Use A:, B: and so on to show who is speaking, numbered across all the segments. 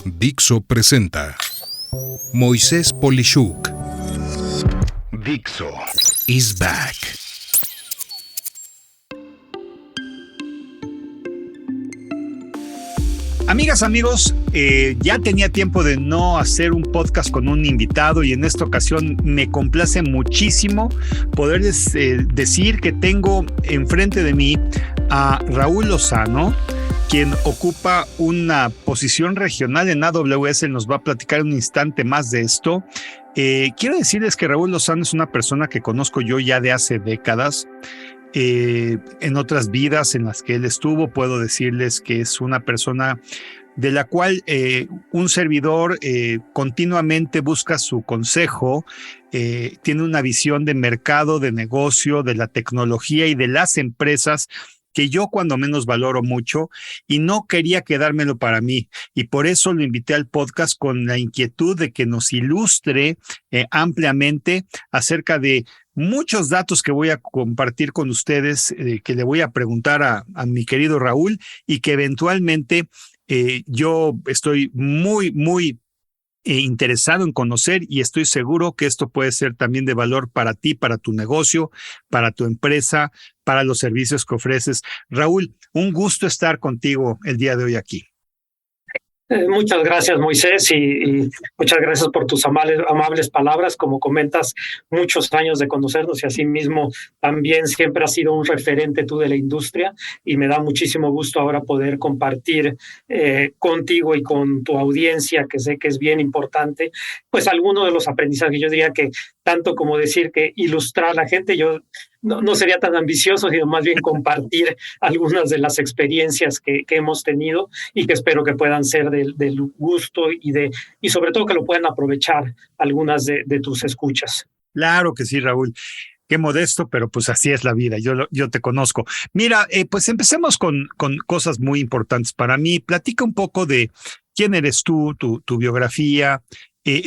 A: Dixo presenta Moisés Polishuk. Dixo is back.
B: Amigas, amigos, ya tenía tiempo de no hacer un podcast con un invitado y en esta ocasión me complace muchísimo poderles decir que tengo enfrente de mí a Raúl Lozano, quien ocupa una posición regional en AWS. Él nos va a platicar un instante más de esto. Quiero decirles que Raúl Lozano es una persona que conozco yo ya de hace décadas. En otras vidas en las que él estuvo, puedo decirles que es una persona de la cual un servidor continuamente busca su consejo, tiene una visión de mercado, de negocio, de la tecnología y de las empresas que yo cuando menos valoro mucho y no quería quedármelo para mí. Y por eso lo invité al podcast con la inquietud de que nos ilustre ampliamente acerca de muchos datos que voy a compartir con ustedes, que le voy a preguntar a mi querido Raúl y que eventualmente yo estoy muy interesado en conocer y estoy seguro que esto puede ser también de valor para ti, para tu negocio, para tu empresa, para los servicios que ofreces. Raúl, un gusto estar contigo el día de hoy aquí.
C: Muchas gracias, Moisés, y muchas gracias por tus amables palabras. Como comentas, muchos años de conocernos y asimismo también siempre has sido un referente tú de la industria y me da muchísimo gusto ahora poder compartir contigo y con tu audiencia, que sé que es bien importante, pues algunos de los aprendizajes. Yo diría que tanto como decir que ilustrar a la gente, yo no sería tan ambicioso, sino más bien compartir algunas de las experiencias que hemos tenido y que espero que puedan ser del gusto y sobre todo que lo puedan aprovechar algunas de tus escuchas.
B: Claro que sí, Raúl. Qué modesto, pero pues así es la vida, yo te conozco. Mira, pues empecemos con cosas muy importantes para mí. Platica un poco de quién eres tú, tu biografía,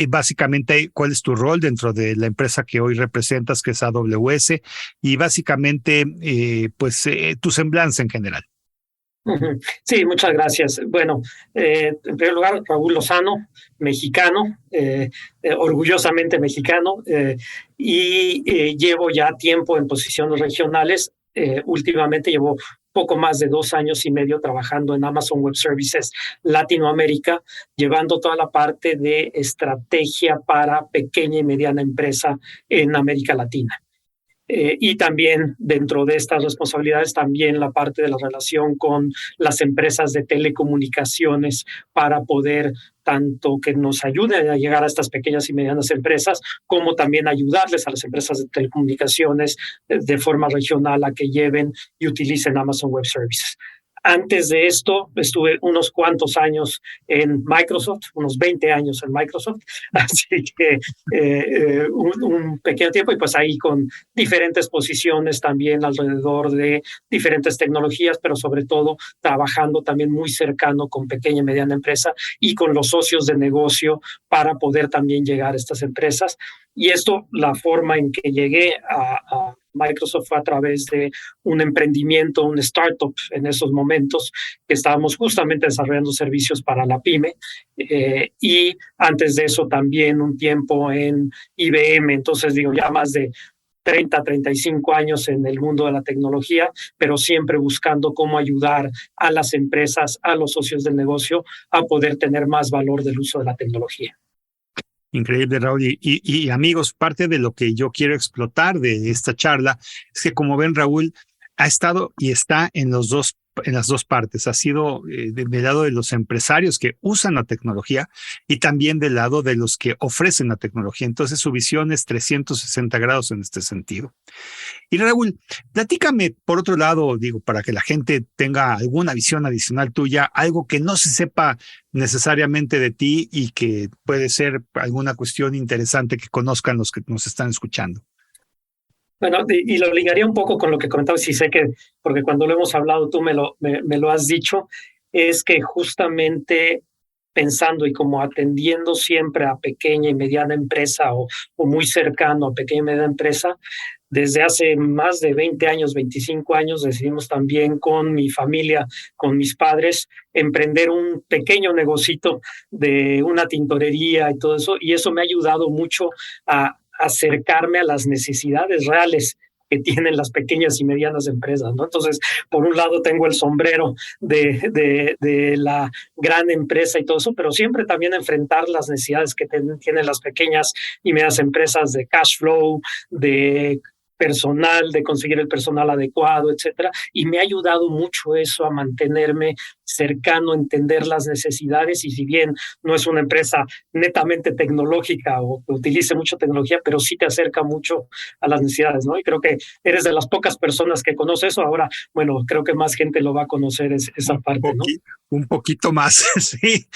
B: básicamente cuál es tu rol dentro de la empresa que hoy representas, que es AWS, y básicamente tu semblanza en general.
C: Sí, muchas gracias. Bueno, en primer lugar, Raúl Lozano, mexicano, orgullosamente mexicano, y llevo ya tiempo en posiciones regionales. Últimamente llevo poco más de 2 años y medio trabajando en Amazon Web Services Latinoamérica, llevando toda la parte de estrategia para pequeña y mediana empresa en América Latina. Y también dentro de estas responsabilidades también la parte de la relación con las empresas de telecomunicaciones para poder tanto que nos ayuden a llegar a estas pequeñas y medianas empresas, como también ayudarles a las empresas de telecomunicaciones de forma regional a que lleven y utilicen Amazon Web Services. Antes de esto, estuve unos cuantos años en Microsoft, unos 20 años en Microsoft, así que un pequeño tiempo y pues ahí con diferentes posiciones también alrededor de diferentes tecnologías, pero sobre todo trabajando también muy cercano con pequeña y mediana empresa y con los socios de negocio para poder también llegar a estas empresas. Y esto, la forma en que llegué a Microsoft fue a través de un emprendimiento, un startup en esos momentos, que estábamos justamente desarrollando servicios para la pyme. Y antes de eso también un tiempo en IBM, entonces digo ya más de 35 años en el mundo de la tecnología, pero siempre buscando cómo ayudar a las empresas, a los socios del negocio a poder tener más valor del uso de la tecnología.
B: Increíble, Raúl. Y amigos, parte de lo que yo quiero explotar de esta charla es que, como ven, Raúl ha estado y está en las dos partes. Ha sido del lado de los empresarios que usan la tecnología y también del lado de los que ofrecen la tecnología. Entonces, su visión es 360 grados en este sentido. Y Raúl, platícame, por otro lado, digo, para que la gente tenga alguna visión adicional tuya, algo que no se sepa necesariamente de ti y que puede ser alguna cuestión interesante que conozcan los que nos están escuchando.
C: Bueno, y lo ligaría un poco con lo que comentabas, y sé que, porque cuando lo hemos hablado tú me lo has dicho, es que justamente pensando y como atendiendo siempre a pequeña y mediana empresa o muy cercano a pequeña y mediana empresa. Desde hace más de 20 años, 25 años, decidimos también con mi familia, con mis padres, emprender un pequeño negocito de una tintorería y todo eso. Y eso me ha ayudado mucho a acercarme a las necesidades reales que tienen las pequeñas y medianas empresas, ¿no? Entonces, por un lado tengo el sombrero de la gran empresa y todo eso, pero siempre también enfrentar las necesidades que tienen las pequeñas y medianas empresas de cash flow, de personal, de conseguir el personal adecuado, etcétera. Y me ha ayudado mucho eso a mantenerme cercano, a entender las necesidades. Y si bien no es una empresa netamente tecnológica o que utilice mucha tecnología, pero sí te acerca mucho a las necesidades, ¿no? Y creo que eres de las pocas personas que conoce eso. Ahora, bueno, creo que más gente lo va a conocer esa parte, ¿no?
B: Un poquito más, sí.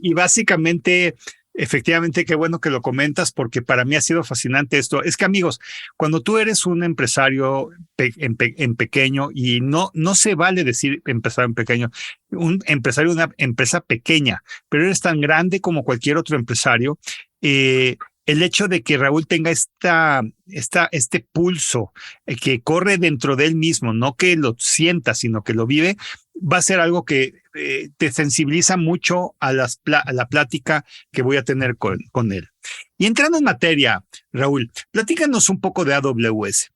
B: Y básicamente... Efectivamente, qué bueno que lo comentas porque para mí ha sido fascinante esto. Es que amigos, cuando tú eres un empresario en pequeño y no se vale decir empresario en pequeño, un empresario de una empresa pequeña, pero eres tan grande como cualquier otro empresario, el hecho de que Raúl tenga este pulso que corre dentro de él mismo, no que lo sienta, sino que lo vive, va a ser algo que te sensibiliza mucho a la plática que voy a tener con él. Y entrando en materia, Raúl, platícanos un poco de AWS.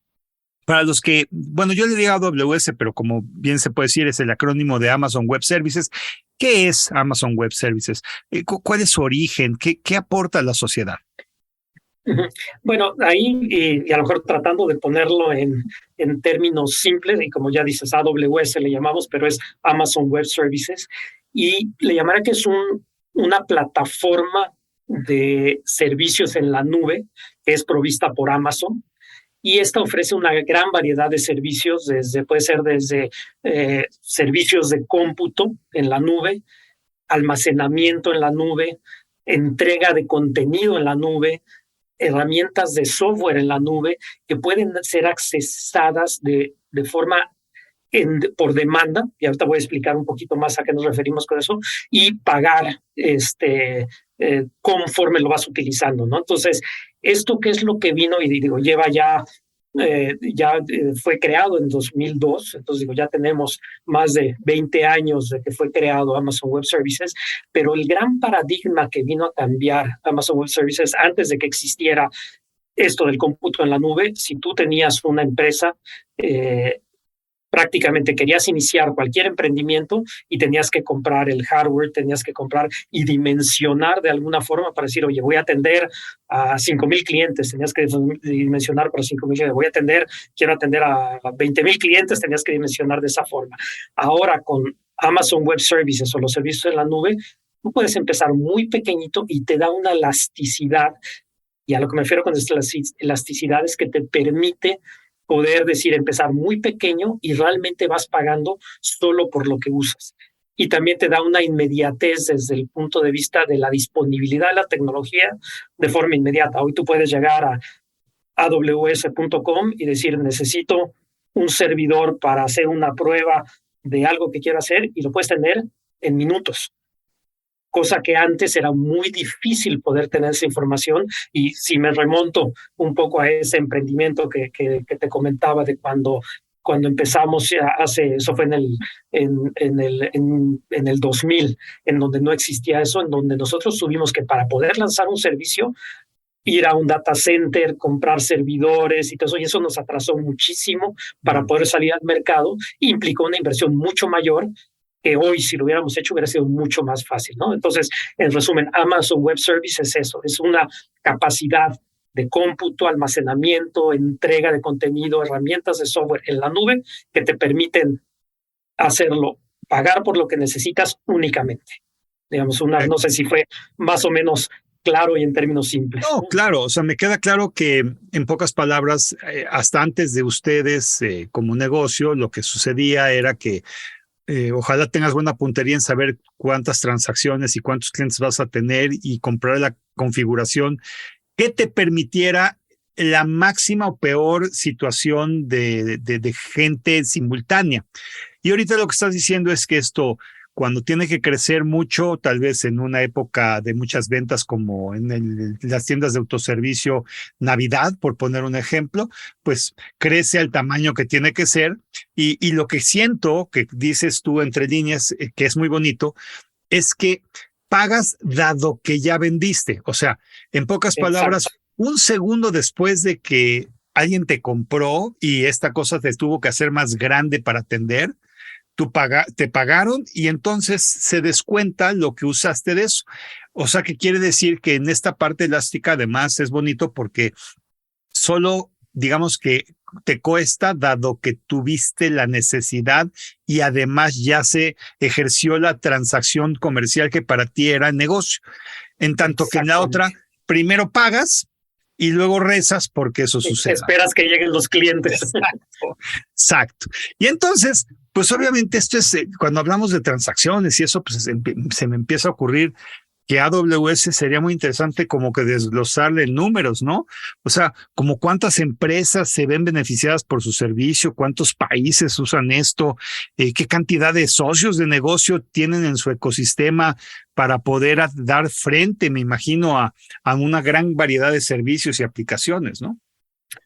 B: Para los que, bueno, yo le digo AWS, pero como bien se puede decir, es el acrónimo de Amazon Web Services. ¿Qué es Amazon Web Services? ¿Cuál es su origen? ¿Qué aporta a la sociedad?
C: Bueno, ahí y a lo mejor tratando de ponerlo en términos simples, y como ya dices, AWS le llamamos, pero es Amazon Web Services, y le llamará que es una plataforma de servicios en la nube que es provista por Amazon, y esta ofrece una gran variedad de servicios, puede ser desde servicios de cómputo en la nube, almacenamiento en la nube, entrega de contenido en la nube, herramientas de software en la nube que pueden ser accesadas de forma por demanda, y ahorita voy a explicar un poquito más a qué nos referimos con eso, y pagar conforme lo vas utilizando, ¿no? Entonces, ¿esto qué es lo que vino? Y digo, lleva ya fue creado en 2002, entonces digo, ya tenemos más de 20 años de que fue creado Amazon Web Services, pero el gran paradigma que vino a cambiar Amazon Web Services antes de que existiera esto del cómputo en la nube, si tú tenías una empresa, prácticamente querías iniciar cualquier emprendimiento y tenías que comprar el hardware, tenías que comprar y dimensionar de alguna forma para decir, oye, voy a atender a 5,000 clientes, tenías que dimensionar para 5,000 clientes, quiero atender a 20,000 clientes, tenías que dimensionar de esa forma. Ahora con Amazon Web Services o los servicios en la nube, tú puedes empezar muy pequeñito y te da una elasticidad, y a lo que me refiero con elasticidad es que te permite poder decir, empezar muy pequeño y realmente vas pagando solo por lo que usas. Y también te da una inmediatez desde el punto de vista de la disponibilidad de la tecnología de forma inmediata. Hoy tú puedes llegar a aws.com y decir, necesito un servidor para hacer una prueba de algo que quiero hacer, y lo puedes tener en minutos. Cosa que antes era muy difícil poder tener esa información. Y si me remonto un poco a ese emprendimiento que te comentaba de cuando empezamos, eso fue en el 2000, en donde no existía eso, en donde nosotros tuvimos que, para poder lanzar un servicio, ir a un data center, comprar servidores y todo eso, y eso nos atrasó muchísimo para poder salir al mercado. Implicó una inversión mucho mayor, que hoy, si lo hubiéramos hecho, hubiera sido mucho más fácil, ¿no? Entonces, en resumen, Amazon Web Services es eso, es una capacidad de cómputo, almacenamiento, entrega de contenido, herramientas de software en la nube que te permiten hacerlo, pagar por lo que necesitas únicamente. Digamos, no sé si fue más o menos claro y en términos simples.
B: No, claro, o sea, me queda claro que en pocas palabras, hasta antes de ustedes como negocio, lo que sucedía era que ojalá tengas buena puntería en saber cuántas transacciones y cuántos clientes vas a tener y comprar la configuración que te permitiera la máxima o peor situación de gente simultánea. Y ahorita lo que estás diciendo es que esto, cuando tiene que crecer mucho, tal vez en una época de muchas ventas como en las tiendas de autoservicio Navidad, por poner un ejemplo, pues crece al tamaño que tiene que ser. Y lo que siento, que dices tú entre líneas, que es muy bonito, es que pagas dado que ya vendiste. O sea, en pocas palabras,
C: Exacto.
B: un segundo después de que alguien te compró y esta cosa te tuvo que hacer más grande para atender, te pagaron y entonces se descuenta lo que usaste de eso. O sea, que quiere decir que en esta parte elástica además es bonito porque solo, digamos que te cuesta dado que tuviste la necesidad y además ya se ejerció la transacción comercial que para ti era negocio. En tanto que en la otra, primero pagas y luego rezas porque eso suceda.
C: Esperas que lleguen los clientes.
B: Exacto, exacto. Y entonces, pues obviamente esto es, cuando hablamos de transacciones y eso, pues se me empieza a ocurrir que AWS sería muy interesante como que desglosarle números, ¿no? O sea, como cuántas empresas se ven beneficiadas por su servicio, cuántos países usan esto, qué cantidad de socios de negocio tienen en su ecosistema para poder dar frente, me imagino, a una gran variedad de servicios y aplicaciones, ¿no?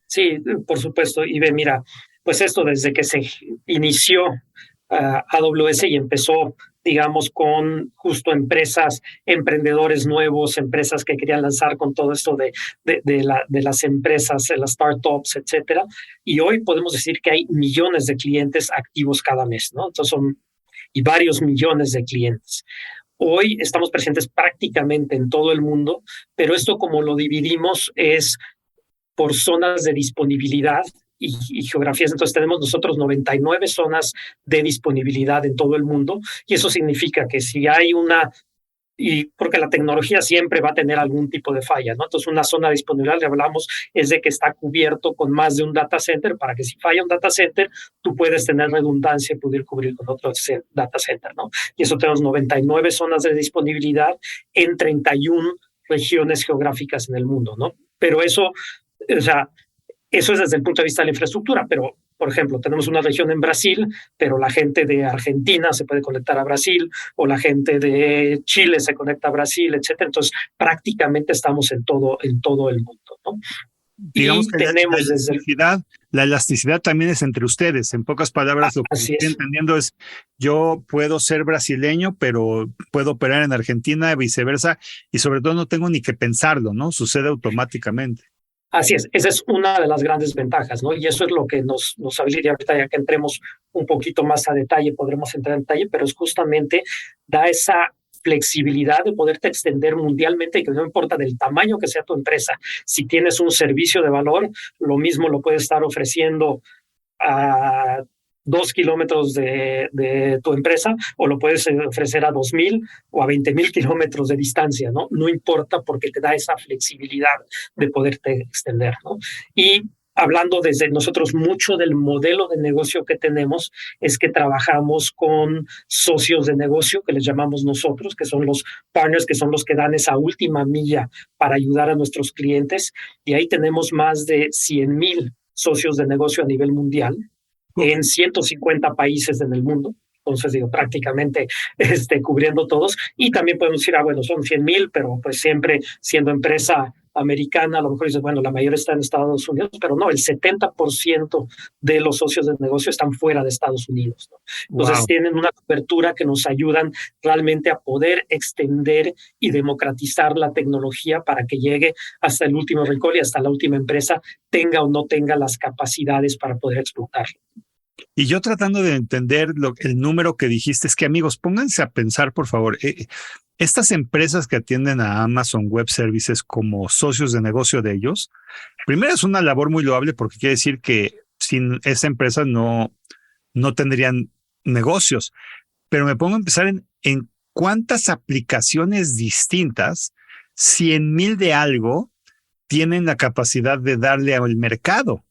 C: Sí, por supuesto. Y ve, mira, pues esto desde que se inició AWS y empezó, digamos, con justo empresas, emprendedores nuevos, empresas que querían lanzar con todo esto de las empresas, las startups, etcétera. Y hoy podemos decir que hay millones de clientes activos cada mes, ¿no? Entonces y varios millones de clientes. Hoy estamos presentes prácticamente en todo el mundo, pero esto como lo dividimos es por zonas de disponibilidad y geografías. Entonces tenemos nosotros 99 zonas de disponibilidad en todo el mundo y eso significa que si hay y porque la tecnología siempre va a tener algún tipo de falla, ¿no? Entonces una zona de disponibilidad, le hablamos, es de que está cubierto con más de un data center para que si falla un data center, tú puedes tener redundancia y poder cubrir con otro data center, ¿no? Y eso tenemos 99 zonas de disponibilidad en 31 regiones geográficas en el mundo, ¿no? Pero eso, o sea, eso es desde el punto de vista de la infraestructura, pero, por ejemplo, tenemos una región en Brasil, pero la gente de Argentina se puede conectar a Brasil, o la gente de Chile se conecta a Brasil, etcétera. Entonces, prácticamente estamos en todo el mundo, ¿no?
B: Digamos
C: Y
B: que
C: tenemos
B: la elasticidad también es entre ustedes. En pocas palabras, lo que estoy entendiendo es, yo puedo ser brasileño, pero puedo operar en Argentina, viceversa, y sobre todo no tengo ni que pensarlo, ¿no? Sucede automáticamente.
C: Así es, esa es una de las grandes ventajas, ¿no? Y eso es lo que nos habilita, ahorita ya que entremos un poquito más a detalle, podremos entrar en detalle, pero es justamente da esa flexibilidad de poderte extender mundialmente y que no importa del tamaño que sea tu empresa, si tienes un servicio de valor, lo mismo lo puedes estar ofreciendo a 2 kilómetros de tu empresa o lo puedes ofrecer a 2,000 o a 20,000 kilómetros de distancia, ¿no? No importa porque te da esa flexibilidad de poderte extender, ¿no? Y hablando desde nosotros mucho del modelo de negocio que tenemos es que trabajamos con socios de negocio que les llamamos nosotros, que son los partners, que son los que dan esa última milla para ayudar a nuestros clientes. Y ahí tenemos más de 100,000 socios de negocio a nivel mundial en 150 países en el mundo. Entonces, digo, prácticamente cubriendo todos. Y también podemos decir, bueno, son 100,000, pero pues siempre siendo empresa americana, a lo mejor dices, bueno, la mayoría está en Estados Unidos, pero no, el 70% de los socios de negocio están fuera de Estados Unidos, ¿no? Entonces, tienen una cobertura que nos ayudan realmente a poder extender y democratizar la tecnología para que llegue hasta el último rincón y hasta la última empresa, tenga o no tenga las capacidades para poder explotarlo.
B: Y yo tratando de entender el número que dijiste, es que amigos, pónganse a pensar, por favor, estas empresas que atienden a Amazon Web Services como socios de negocio de ellos, primero es una labor muy loable porque quiere decir que sin esa empresa no tendrían negocios. Pero me pongo a pensar en cuántas aplicaciones distintas, 100,000 de algo, tienen la capacidad de darle al mercado.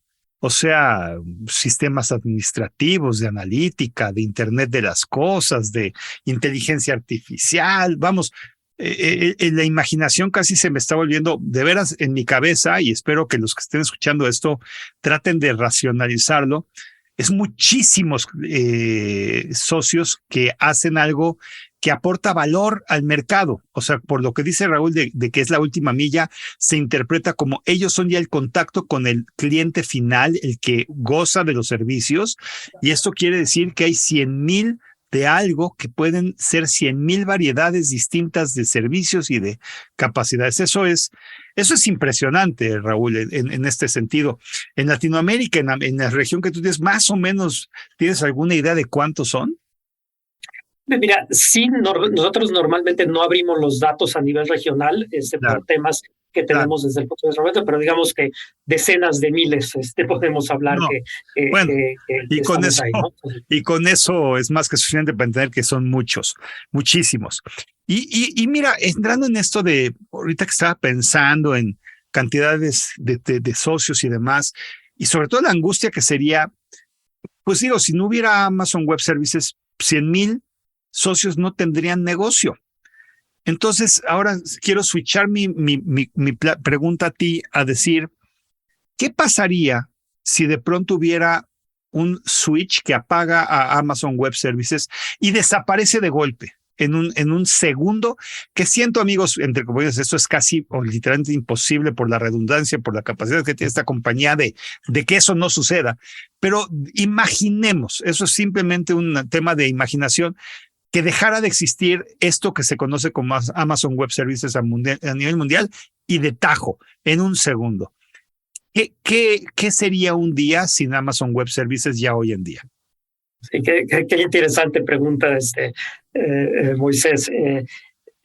B: O sea, sistemas administrativos, de analítica, de Internet de las cosas, de inteligencia artificial. Vamos, la imaginación casi se me está volviendo de veras en mi cabeza y espero que los que estén escuchando esto traten de racionalizarlo. es muchísimos socios que hacen algo que aporta valor al mercado. O sea, por lo que dice Raúl de que es la última milla, se interpreta como ellos son ya el contacto con el cliente final, el que goza de los servicios, y esto quiere decir que hay 100,000 de algo que pueden ser 100,000 variedades distintas de servicios y de capacidades. Eso es impresionante, Raúl, en este sentido. En Latinoamérica, en la región que tú tienes, más o menos, ¿tienes alguna idea de cuántos son?
C: Mira, sí, nosotros normalmente no abrimos los datos a nivel regional,
B: Claro,
C: por temas que tenemos desde el punto de vista regional, pero digamos que decenas de miles podemos hablar
B: no.
C: que
B: Bueno, y con
C: estamos
B: eso,
C: ahí, ¿no?
B: y con eso es más que suficiente para entender que son muchos, muchísimos. Y mira, entrando en esto de ahorita que estaba pensando en cantidades de socios y demás, y sobre todo la angustia que sería, pues digo, si no hubiera Amazon Web Services, 100,000 socios no tendrían negocio. Entonces, ahora quiero switchar mi pregunta a ti a decir, ¿qué pasaría si de pronto hubiera un switch que apaga a Amazon Web Services y desaparece de golpe en un segundo? Que siento, amigos, entre comillas, esto es casi o literalmente imposible por la redundancia, por la capacidad que tiene esta compañía de que eso no suceda. Pero imaginemos, eso es simplemente un tema de imaginación, que dejara de existir esto que se conoce como Amazon Web Services a nivel mundial y de tajo, en un segundo. ¿Qué sería un día sin Amazon Web Services ya hoy en día?
C: Sí, qué interesante pregunta, Moisés,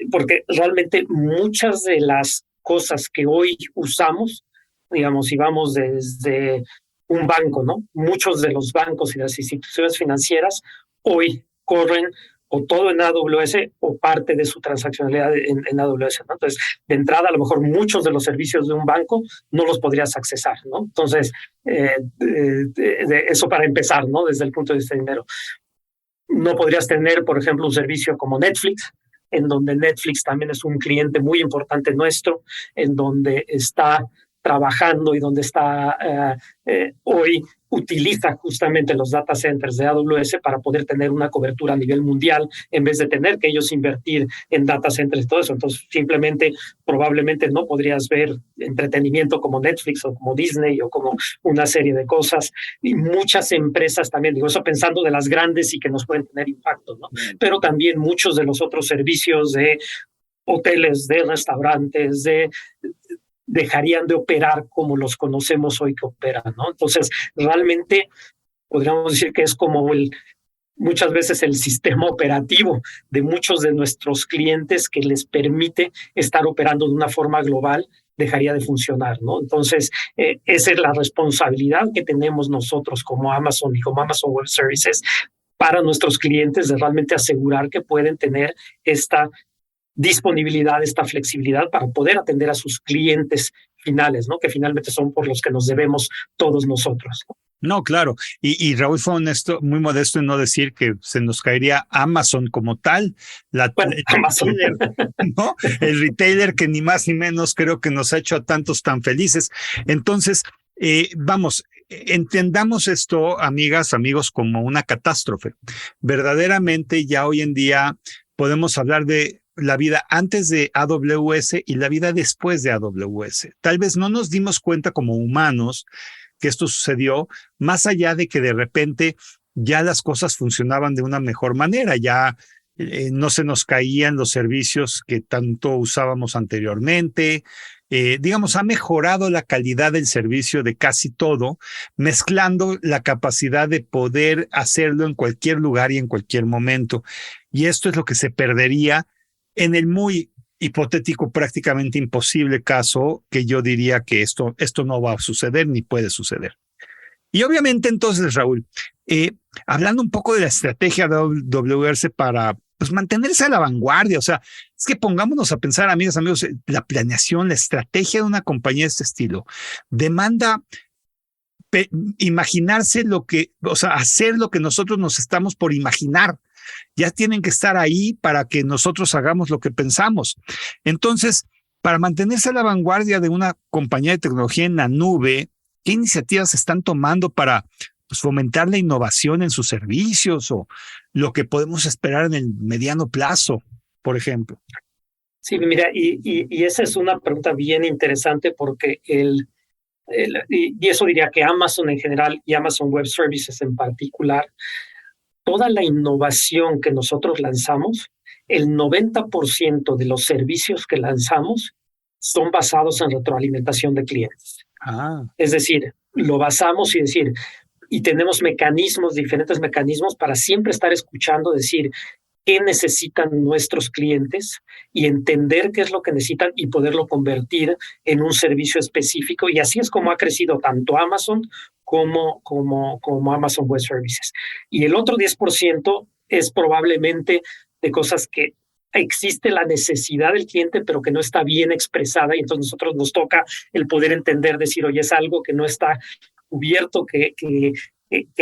C: porque realmente muchas de las cosas que hoy usamos, digamos, si vamos desde un banco, ¿no? Muchos de los bancos y las instituciones financieras hoy corren o todo en AWS o parte de su transaccionalidad en AWS, ¿no? Entonces, de entrada, a lo mejor muchos de los servicios de un banco no los podrías accesar, ¿no? Entonces, eso para empezar, ¿no? Desde el punto de vista de dinero. No podrías tener, por ejemplo, un servicio como Netflix, en donde Netflix también es un cliente muy importante nuestro, en donde está trabajando y donde está hoy utiliza justamente los data centers de AWS para poder tener una cobertura a nivel mundial en vez de tener que ellos invertir en data centers y todo eso. Entonces, simplemente, probablemente no podrías ver entretenimiento como Netflix o como Disney o como una serie de cosas. Y muchas empresas también, digo eso pensando de las grandes y que nos pueden tener impacto, ¿no? Pero también muchos de los otros servicios de hoteles, de restaurantes, dejarían de operar como los conocemos hoy que operan, ¿no? Entonces, realmente podríamos decir que es como muchas veces el sistema operativo de muchos de nuestros clientes que les permite estar operando de una forma global dejaría de funcionar, ¿no? Entonces, esa es la responsabilidad que tenemos nosotros como Amazon y como Amazon Web Services para nuestros clientes de realmente asegurar que pueden tener esta disponibilidad, esta flexibilidad para poder atender a sus clientes finales, ¿no? Que finalmente son por los que nos debemos todos nosotros.
B: No, claro. Y Raúl fue honesto, muy modesto en no decir que se nos caería Amazon como tal,
C: Amazon,
B: ¿no? El retailer que ni más ni menos creo que nos ha hecho a tantos tan felices. Entonces, vamos, entendamos esto, amigas, amigos, como una catástrofe. Verdaderamente ya hoy en día podemos hablar de la vida antes de AWS y la vida después de AWS. Tal vez no nos dimos cuenta como humanos que esto sucedió, más allá de que de repente ya las cosas funcionaban de una mejor manera, ya no se nos caían los servicios que tanto usábamos anteriormente. Digamos, ha mejorado la calidad del servicio de casi todo, mezclando la capacidad de poder hacerlo en cualquier lugar y en cualquier momento. Y esto es lo que se perdería en el muy hipotético, prácticamente imposible caso que yo diría que esto no va a suceder ni puede suceder. Y obviamente entonces, Raúl, hablando un poco de la estrategia de AWS para pues, mantenerse a la vanguardia, o sea, es que pongámonos a pensar, amigas, amigos, la planeación, la estrategia de una compañía de este estilo demanda imaginarse hacer lo que nosotros nos estamos por imaginar. Ya tienen que estar ahí para que nosotros hagamos lo que pensamos. Entonces, para mantenerse a la vanguardia de una compañía de tecnología en la nube, ¿qué iniciativas están tomando para pues, fomentar la innovación en sus servicios o lo que podemos esperar en el mediano plazo, por ejemplo?
C: Sí, mira, y esa es una pregunta bien interesante porque y eso diría que Amazon en general y Amazon Web Services en particular, toda la innovación que nosotros lanzamos, el 90% de los servicios que lanzamos son basados en retroalimentación de clientes. Es decir, lo basamos y tenemos diferentes mecanismos para siempre estar escuchando, decir qué necesitan nuestros clientes y entender qué es lo que necesitan y poderlo convertir en un servicio específico. Y así es como ha crecido tanto Amazon como Amazon Web Services. Y el otro 10% es probablemente de cosas que existe la necesidad del cliente, pero que no está bien expresada. Y entonces nosotros nos toca el poder entender, decir, oye, es algo que no está cubierto, que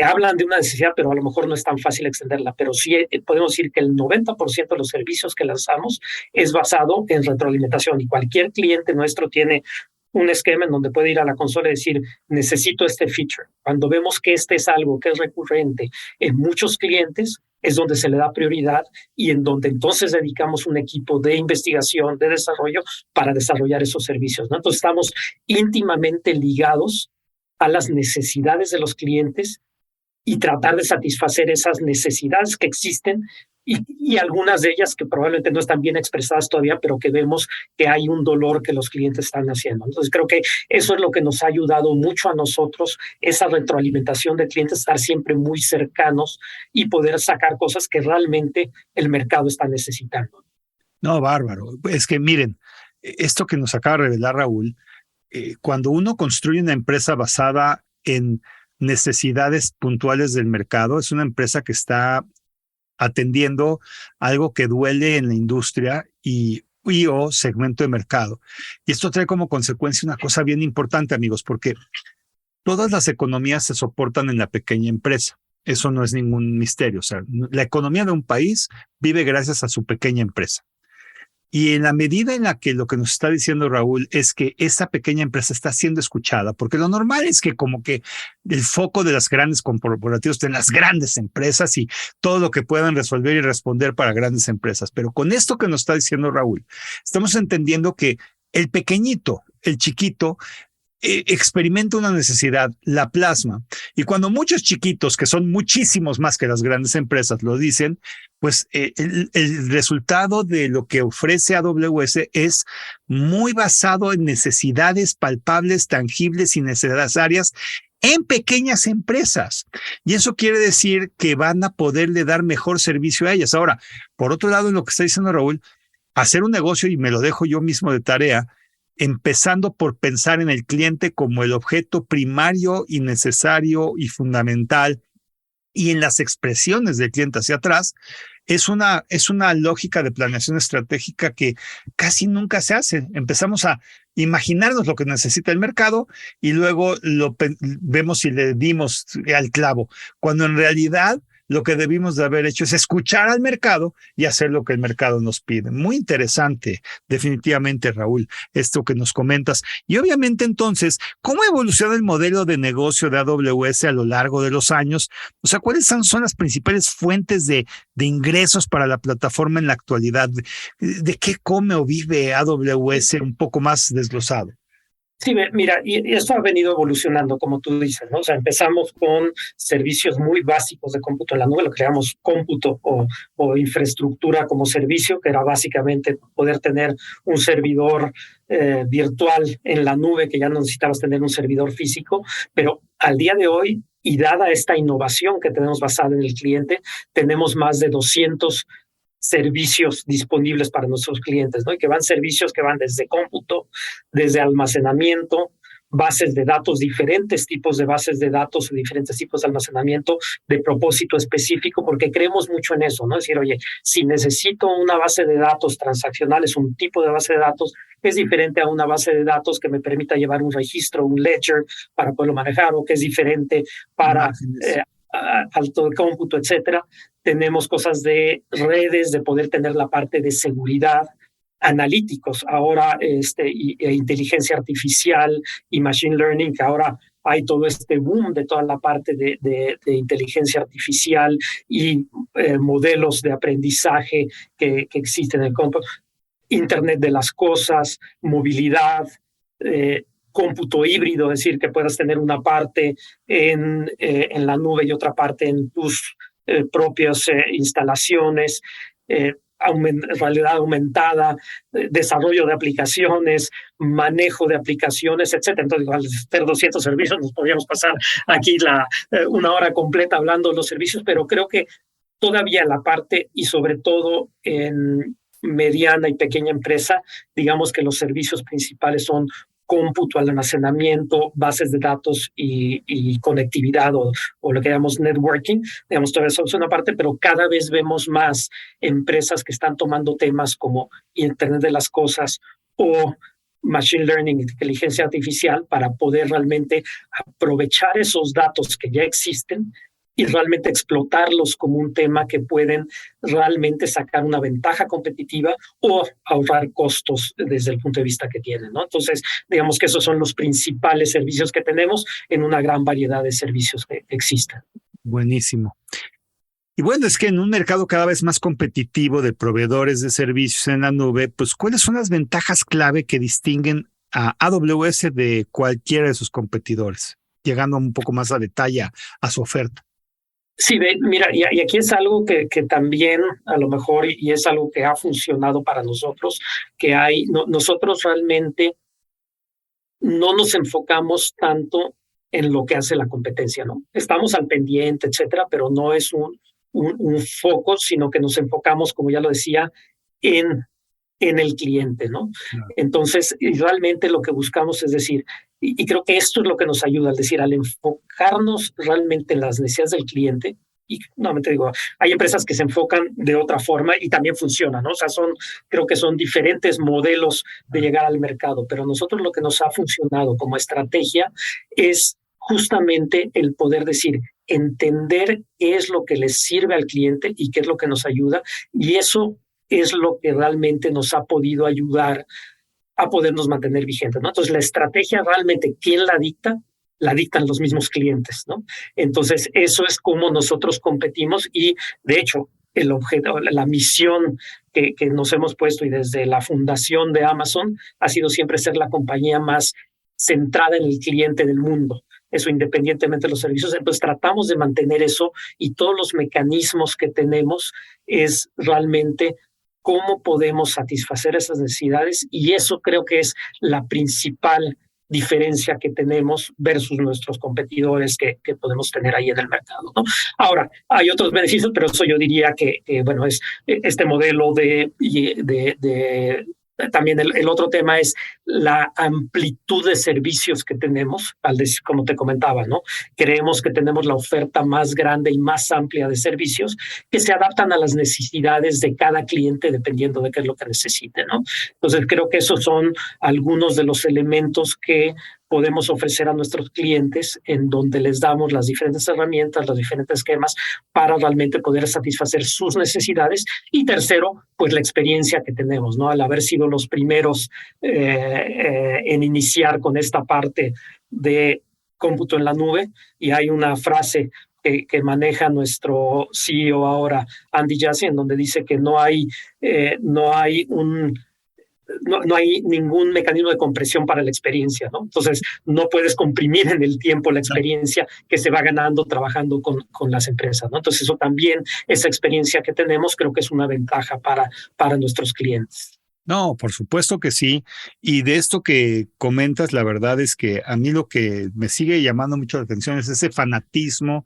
C: hablan de una necesidad, pero a lo mejor no es tan fácil extenderla. Pero sí podemos decir que el 90% de los servicios que lanzamos es basado en retroalimentación y cualquier cliente nuestro tiene un esquema en donde puede ir a la consola y decir, necesito este feature. Cuando vemos que este es algo que es recurrente en muchos clientes, es donde se le da prioridad y en donde entonces dedicamos un equipo de investigación, de desarrollo para desarrollar esos servicios, ¿no? Entonces estamos íntimamente ligados a las necesidades de los clientes y tratar de satisfacer esas necesidades que existen y algunas de ellas que probablemente no están bien expresadas todavía, pero que vemos que hay un dolor que los clientes están haciendo. Entonces creo que eso es lo que nos ha ayudado mucho a nosotros, esa retroalimentación de clientes, estar siempre muy cercanos y poder sacar cosas que realmente el mercado está necesitando.
B: No, bárbaro. Es que miren, esto que nos acaba de revelar Raúl, cuando uno construye una empresa basada en necesidades puntuales del mercado, es una empresa que está atendiendo algo que duele en la industria y o segmento de mercado. Y esto trae como consecuencia una cosa bien importante, amigos, porque todas las economías se soportan en la pequeña empresa. Eso no es ningún misterio. O sea, la economía de un país vive gracias a su pequeña empresa. Y en la medida en la que lo que nos está diciendo Raúl es que esa pequeña empresa está siendo escuchada, porque lo normal es que como que el foco de las grandes corporativos estén en las grandes empresas y todo lo que puedan resolver y responder para grandes empresas. Pero con esto que nos está diciendo Raúl, estamos entendiendo que el pequeñito, el chiquito, experimenta una necesidad, la plasma, y cuando muchos chiquitos, que son muchísimos más que las grandes empresas, lo dicen, pues el resultado de lo que ofrece AWS es muy basado en necesidades palpables, tangibles y necesarias en pequeñas empresas. Y eso quiere decir que van a poderle dar mejor servicio a ellas. Ahora, por otro lado, en lo que está diciendo Raúl, hacer un negocio, y me lo dejo yo mismo de tarea, empezando por pensar en el cliente como el objeto primario y necesario y fundamental, y en las expresiones del cliente hacia atrás, es una lógica de planeación estratégica que casi nunca se hace. Empezamos a imaginarnos lo que necesita el mercado y luego vemos si le dimos al clavo, cuando en realidad lo que debimos de haber hecho es escuchar al mercado y hacer lo que el mercado nos pide. Muy interesante, definitivamente, Raúl, esto que nos comentas. Y obviamente, entonces, ¿cómo evoluciona el modelo de negocio de AWS a lo largo de los años? O sea, ¿cuáles son las principales fuentes de ingresos para la plataforma en la actualidad? ¿De qué come o vive AWS un poco más desglosado?
C: Sí, mira, y esto ha venido evolucionando, como tú dices, ¿no? O sea, empezamos con servicios muy básicos de cómputo en la nube, lo que llamamos cómputo o infraestructura como servicio, que era básicamente poder tener un servidor virtual en la nube, que ya no necesitabas tener un servidor físico, pero al día de hoy, y dada esta innovación que tenemos basada en el cliente, tenemos más de 200 servicios disponibles para nuestros clientes, ¿no? Y que van servicios que van desde cómputo, desde almacenamiento, bases de datos, diferentes tipos de bases de datos, diferentes tipos de almacenamiento de propósito específico, porque creemos mucho en eso, ¿no? Es decir, oye, si necesito una base de datos transaccional, es un tipo de base de datos que es diferente a una base de datos que me permita llevar un registro, un ledger para poderlo manejar, o que es diferente para alto de cómputo, etcétera. Tenemos cosas de redes, de poder tener la parte de seguridad, analíticos, ahora e inteligencia artificial y machine learning, que ahora hay todo este boom de toda la parte de inteligencia artificial y modelos de aprendizaje que existen en el campo. Internet de las cosas, movilidad, cómputo híbrido, es decir, que puedas tener una parte en la nube y otra parte en tus propias instalaciones, realidad aumentada, desarrollo de aplicaciones, manejo de aplicaciones, etcétera. Entonces, al tener 200 servicios, nos podríamos pasar aquí una hora completa hablando de los servicios, pero creo que todavía la parte, y sobre todo en mediana y pequeña empresa, digamos que los servicios principales son cómputo, almacenamiento, bases de datos y conectividad o lo que llamamos networking. Digamos, todavía eso es una parte, pero cada vez vemos más empresas que están tomando temas como Internet de las Cosas o Machine Learning, inteligencia artificial, para poder realmente aprovechar esos datos que ya existen y realmente explotarlos como un tema que pueden realmente sacar una ventaja competitiva o ahorrar costos desde el punto de vista que tienen, ¿no? Entonces, digamos que esos son los principales servicios que tenemos en una gran variedad de servicios que existen.
B: Buenísimo. Y bueno, es que en un mercado cada vez más competitivo de proveedores de servicios en la nube, pues, ¿cuáles son las ventajas clave que distinguen a AWS de cualquiera de sus competidores? Llegando un poco más a detalle a su oferta.
C: Sí, mira, y aquí es algo que también a lo mejor, y es algo que ha funcionado para nosotros, que nosotros realmente no nos enfocamos tanto en lo que hace la competencia, ¿no? Estamos al pendiente, etcétera, pero no es un foco, sino que nos enfocamos, como ya lo decía, en el cliente, ¿no? Claro. Entonces, realmente lo que buscamos es decir, y creo que esto es lo que nos ayuda, es decir, al enfocarnos realmente en las necesidades del cliente, y nuevamente digo, hay empresas que se enfocan de otra forma y también funcionan, ¿no? O sea, creo que son diferentes modelos de llegar al mercado, pero nosotros lo que nos ha funcionado como estrategia es justamente el poder decir, entender qué es lo que les sirve al cliente y qué es lo que nos ayuda, y eso es lo que realmente nos ha podido ayudar a podernos mantener vigentes, ¿no? Entonces, la estrategia realmente, ¿quién la dicta? La dictan los mismos clientes, ¿no? Entonces, eso es como nosotros competimos y, de hecho, el objeto, la misión que nos hemos puesto y desde la fundación de Amazon ha sido siempre ser la compañía más centrada en el cliente del mundo. Eso independientemente de los servicios. Entonces, tratamos de mantener eso y todos los mecanismos que tenemos es realmente cómo podemos satisfacer esas necesidades, y eso creo que es la principal diferencia que tenemos versus nuestros competidores que podemos tener ahí en el mercado, ¿no? Ahora, hay otros beneficios, pero eso yo diría que bueno, es este modelo también el otro tema es la amplitud de servicios que tenemos, como te comentaba, ¿no? Creemos que tenemos la oferta más grande y más amplia de servicios que se adaptan a las necesidades de cada cliente dependiendo de qué es lo que necesite, ¿no? Entonces creo que esos son algunos de los elementos que podemos ofrecer a nuestros clientes en donde les damos las diferentes herramientas, los diferentes esquemas para realmente poder satisfacer sus necesidades. Y tercero, pues la experiencia que tenemos, ¿no? Al haber sido los primeros en iniciar con esta parte de cómputo en la nube, y hay una frase que maneja nuestro CEO ahora, Andy Jassy, en donde dice que no hay ningún mecanismo de compresión para la experiencia, ¿no? Entonces, no puedes comprimir en el tiempo la experiencia que se va ganando trabajando con las empresas, ¿no? Entonces, eso también, esa experiencia que tenemos, creo que es una ventaja para nuestros clientes.
B: No, por supuesto que sí. Y de esto que comentas, la verdad es que a mí lo que me sigue llamando mucho la atención es ese fanatismo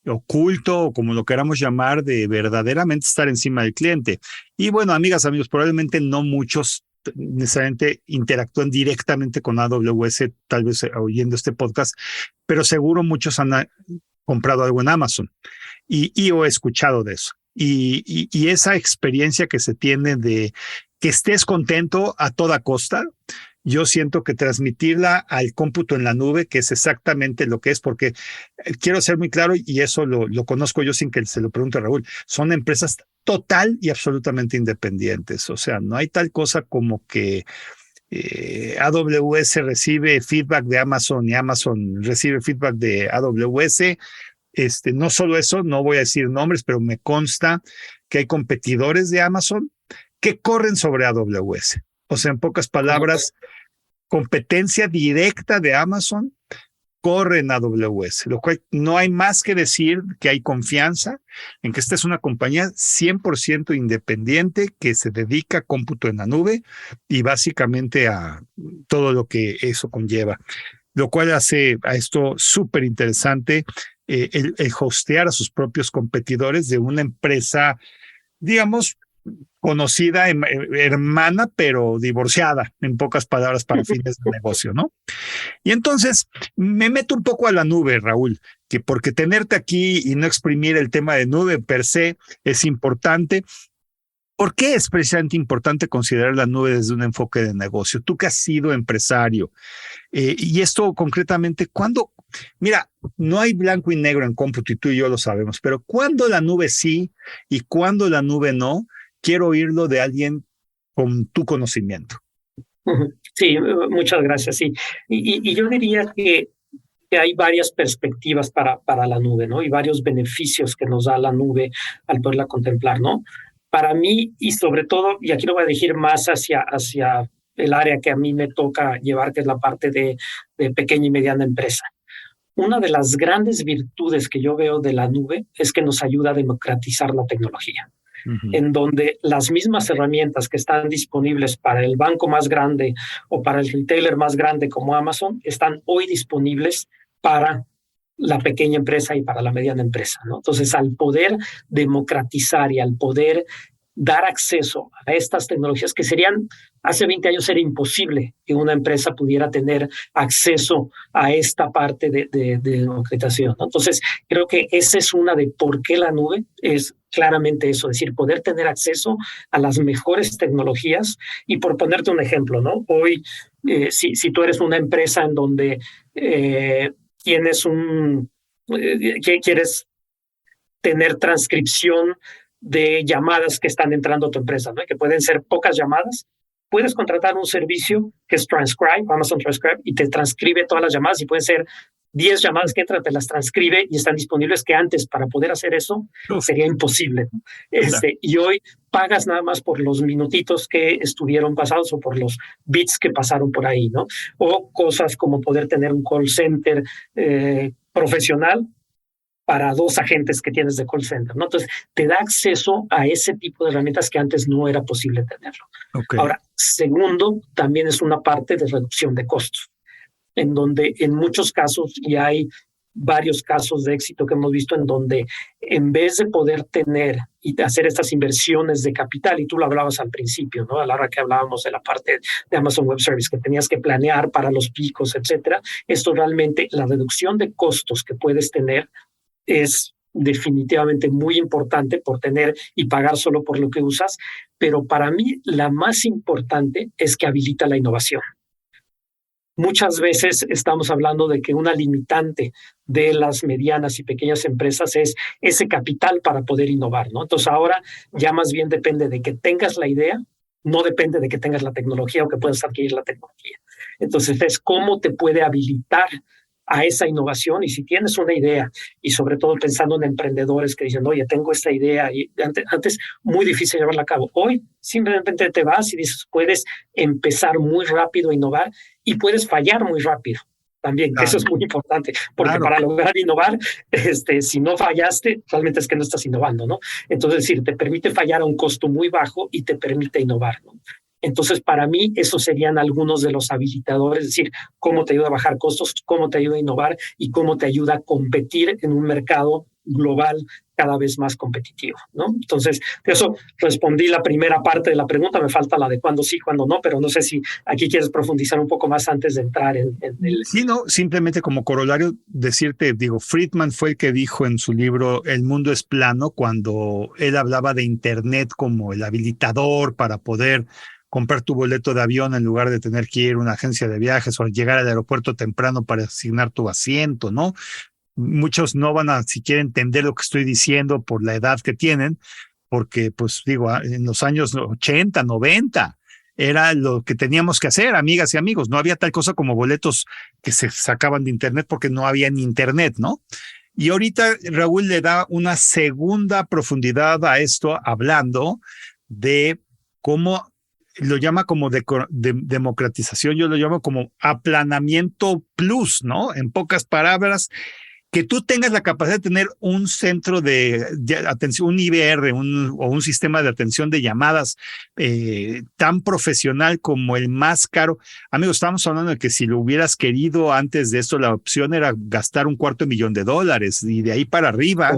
B: oculto, o como lo queramos llamar, de verdaderamente estar encima del cliente. Y bueno, amigas, amigos, probablemente no muchos necesariamente interactúan directamente con AWS, tal vez oyendo este podcast, pero seguro muchos han comprado algo en Amazon y he escuchado de eso. Y esa experiencia que se tiene de que estés contento a toda costa, yo siento que transmitirla al cómputo en la nube, que es exactamente lo que es, porque quiero ser muy claro, y eso lo conozco yo sin que se lo pregunte a Raúl, son empresas total y absolutamente independientes. O sea, no hay tal cosa como que AWS recibe feedback de Amazon y Amazon recibe feedback de AWS. No solo eso, no voy a decir nombres, pero me consta que hay competidores de Amazon que corren sobre AWS. O sea, en pocas palabras, competencia directa de Amazon corre en AWS, lo cual no hay más que decir que hay confianza en que esta es una compañía 100% independiente que se dedica a cómputo en la nube y básicamente a todo lo que eso conlleva, lo cual hace a esto súper interesante el hostear a sus propios competidores de una empresa, digamos, conocida, hermana, pero divorciada, en pocas palabras, para fines de negocio, ¿no? Y entonces me meto un poco a la nube, Raúl, que porque tenerte aquí y no exprimir el tema de nube per se es importante. ¿Por qué es precisamente importante considerar la nube desde un enfoque de negocio? Tú que has sido empresario, y esto concretamente, ¿cuándo? Mira, no hay blanco y negro en cómputo y tú y yo lo sabemos, pero ¿cuándo la nube sí y cuándo la nube no? Quiero oírlo de alguien con tu conocimiento.
C: Sí, muchas gracias. Sí. Y yo diría que hay varias perspectivas para la nube, ¿no? Y varios beneficios que nos da la nube al poderla contemplar, ¿no? Para mí, y sobre todo, y aquí lo voy a dirigir más hacia el área que a mí me toca llevar, que es la parte de pequeña y mediana empresa. Una de las grandes virtudes que yo veo de la nube es que nos ayuda a democratizar la tecnología. En donde las mismas herramientas que están disponibles para el banco más grande o para el retailer más grande como Amazon están hoy disponibles para la pequeña empresa y para la mediana empresa, ¿no? Entonces, al poder democratizar y al poder dar acceso a estas tecnologías que serían, hace 20 años era imposible que una empresa pudiera tener acceso a esta parte de democratización, ¿no? Entonces, creo que esa es una de por qué la nube es claramente eso, es decir, poder tener acceso a las mejores tecnologías. Y por ponerte un ejemplo, ¿no? Hoy, si tú eres una empresa en donde tienes quieres tener transcripción de llamadas que están entrando a tu empresa, ¿no? Que pueden ser pocas llamadas. Puedes contratar un servicio que es Transcribe, Amazon Transcribe, y te transcribe todas las llamadas, y pueden ser 10 llamadas que entran, te las transcribe y están disponibles, que antes para poder hacer eso sería imposible, ¿no? Y hoy pagas nada más por los minutitos que estuvieron pasados o por los bits que pasaron por ahí, ¿no? O cosas como poder tener un call center profesional para 2 agentes que tienes de call center, ¿no? Entonces, te da acceso a ese tipo de herramientas que antes no era posible tenerlo. Okay. Ahora, segundo, también es una parte de reducción de costos, en donde en muchos casos, y hay varios casos de éxito que hemos visto, en donde en vez de poder tener y hacer estas inversiones de capital, y tú lo hablabas al principio, ¿no? A la hora que hablábamos de la parte de Amazon Web Services, que tenías que planear para los picos, etcétera, esto realmente, la reducción de costos que puedes tener es definitivamente muy importante por tener y pagar solo por lo que usas, pero para mí la más importante es que habilita la innovación. Muchas veces estamos hablando de que una limitante de las medianas y pequeñas empresas es ese capital para poder innovar, ¿no? Entonces ahora ya más bien depende de que tengas la idea, no depende de que tengas la tecnología o que puedas adquirir la tecnología. Entonces es cómo te puede habilitar a esa innovación. Y si tienes una idea, y sobre todo pensando en emprendedores que dicen, oye, tengo esta idea, y antes muy difícil llevarla a cabo. Hoy simplemente te vas y dices, puedes empezar muy rápido a innovar y puedes fallar muy rápido también, que eso es muy importante, porque para lograr innovar, si no fallaste, realmente es que no estás innovando, ¿no? Entonces, es decir, te permite fallar a un costo muy bajo y te permite innovar, ¿no? Entonces, para mí, esos serían algunos de los habilitadores, es decir, cómo te ayuda a bajar costos, cómo te ayuda a innovar y cómo te ayuda a competir en un mercado global cada vez más competitivo, ¿no? Entonces, de eso respondí la primera parte de la pregunta, me falta la de cuándo sí, cuándo no, pero no sé si aquí quieres profundizar un poco más antes de entrar en el...
B: Sí, no, simplemente como corolario decirte, digo, Friedman fue el que dijo en su libro El mundo es plano, cuando él hablaba de Internet como el habilitador para poder comprar tu boleto de avión en lugar de tener que ir a una agencia de viajes o llegar al aeropuerto temprano para asignar tu asiento, ¿no? Muchos no van a siquiera entender lo que estoy diciendo por la edad que tienen, porque, pues digo, en los años 80, 90, era lo que teníamos que hacer, amigas y amigos. No había tal cosa como boletos que se sacaban de internet porque no había ni internet, ¿no? Y ahorita Raúl le da una segunda profundidad a esto, hablando de cómo lo llama como de democratización, yo lo llamo como aplanamiento plus, ¿no? En pocas palabras, que tú tengas la capacidad de tener un centro de atención, un IVR o un sistema de atención de llamadas tan profesional como el más caro. Amigos, estamos hablando de que si lo hubieras querido antes de esto, la opción era gastar $250,000 y de ahí para arriba.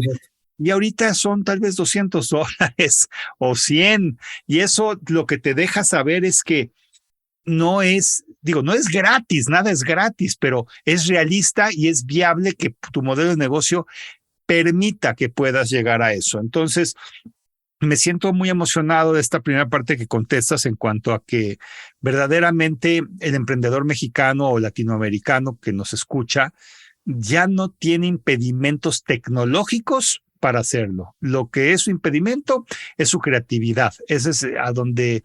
B: Y ahorita son tal vez $200 o 100. Y eso lo que te deja saber es que no es gratis, nada es gratis, pero es realista y es viable que tu modelo de negocio permita que puedas llegar a eso. Entonces, me siento muy emocionado de esta primera parte que contestas en cuanto a que verdaderamente el emprendedor mexicano o latinoamericano que nos escucha ya no tiene impedimentos tecnológicos para hacerlo. Lo que es su impedimento es su creatividad. Ese es a donde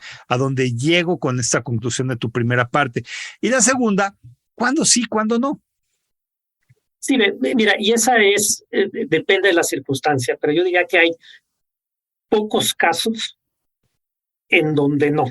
B: llego con esta conclusión de tu primera parte. Y la segunda, ¿cuándo sí, cuándo no?
C: Sí, mira, y esa depende de la circunstancia, pero yo diría que hay pocos casos en donde no.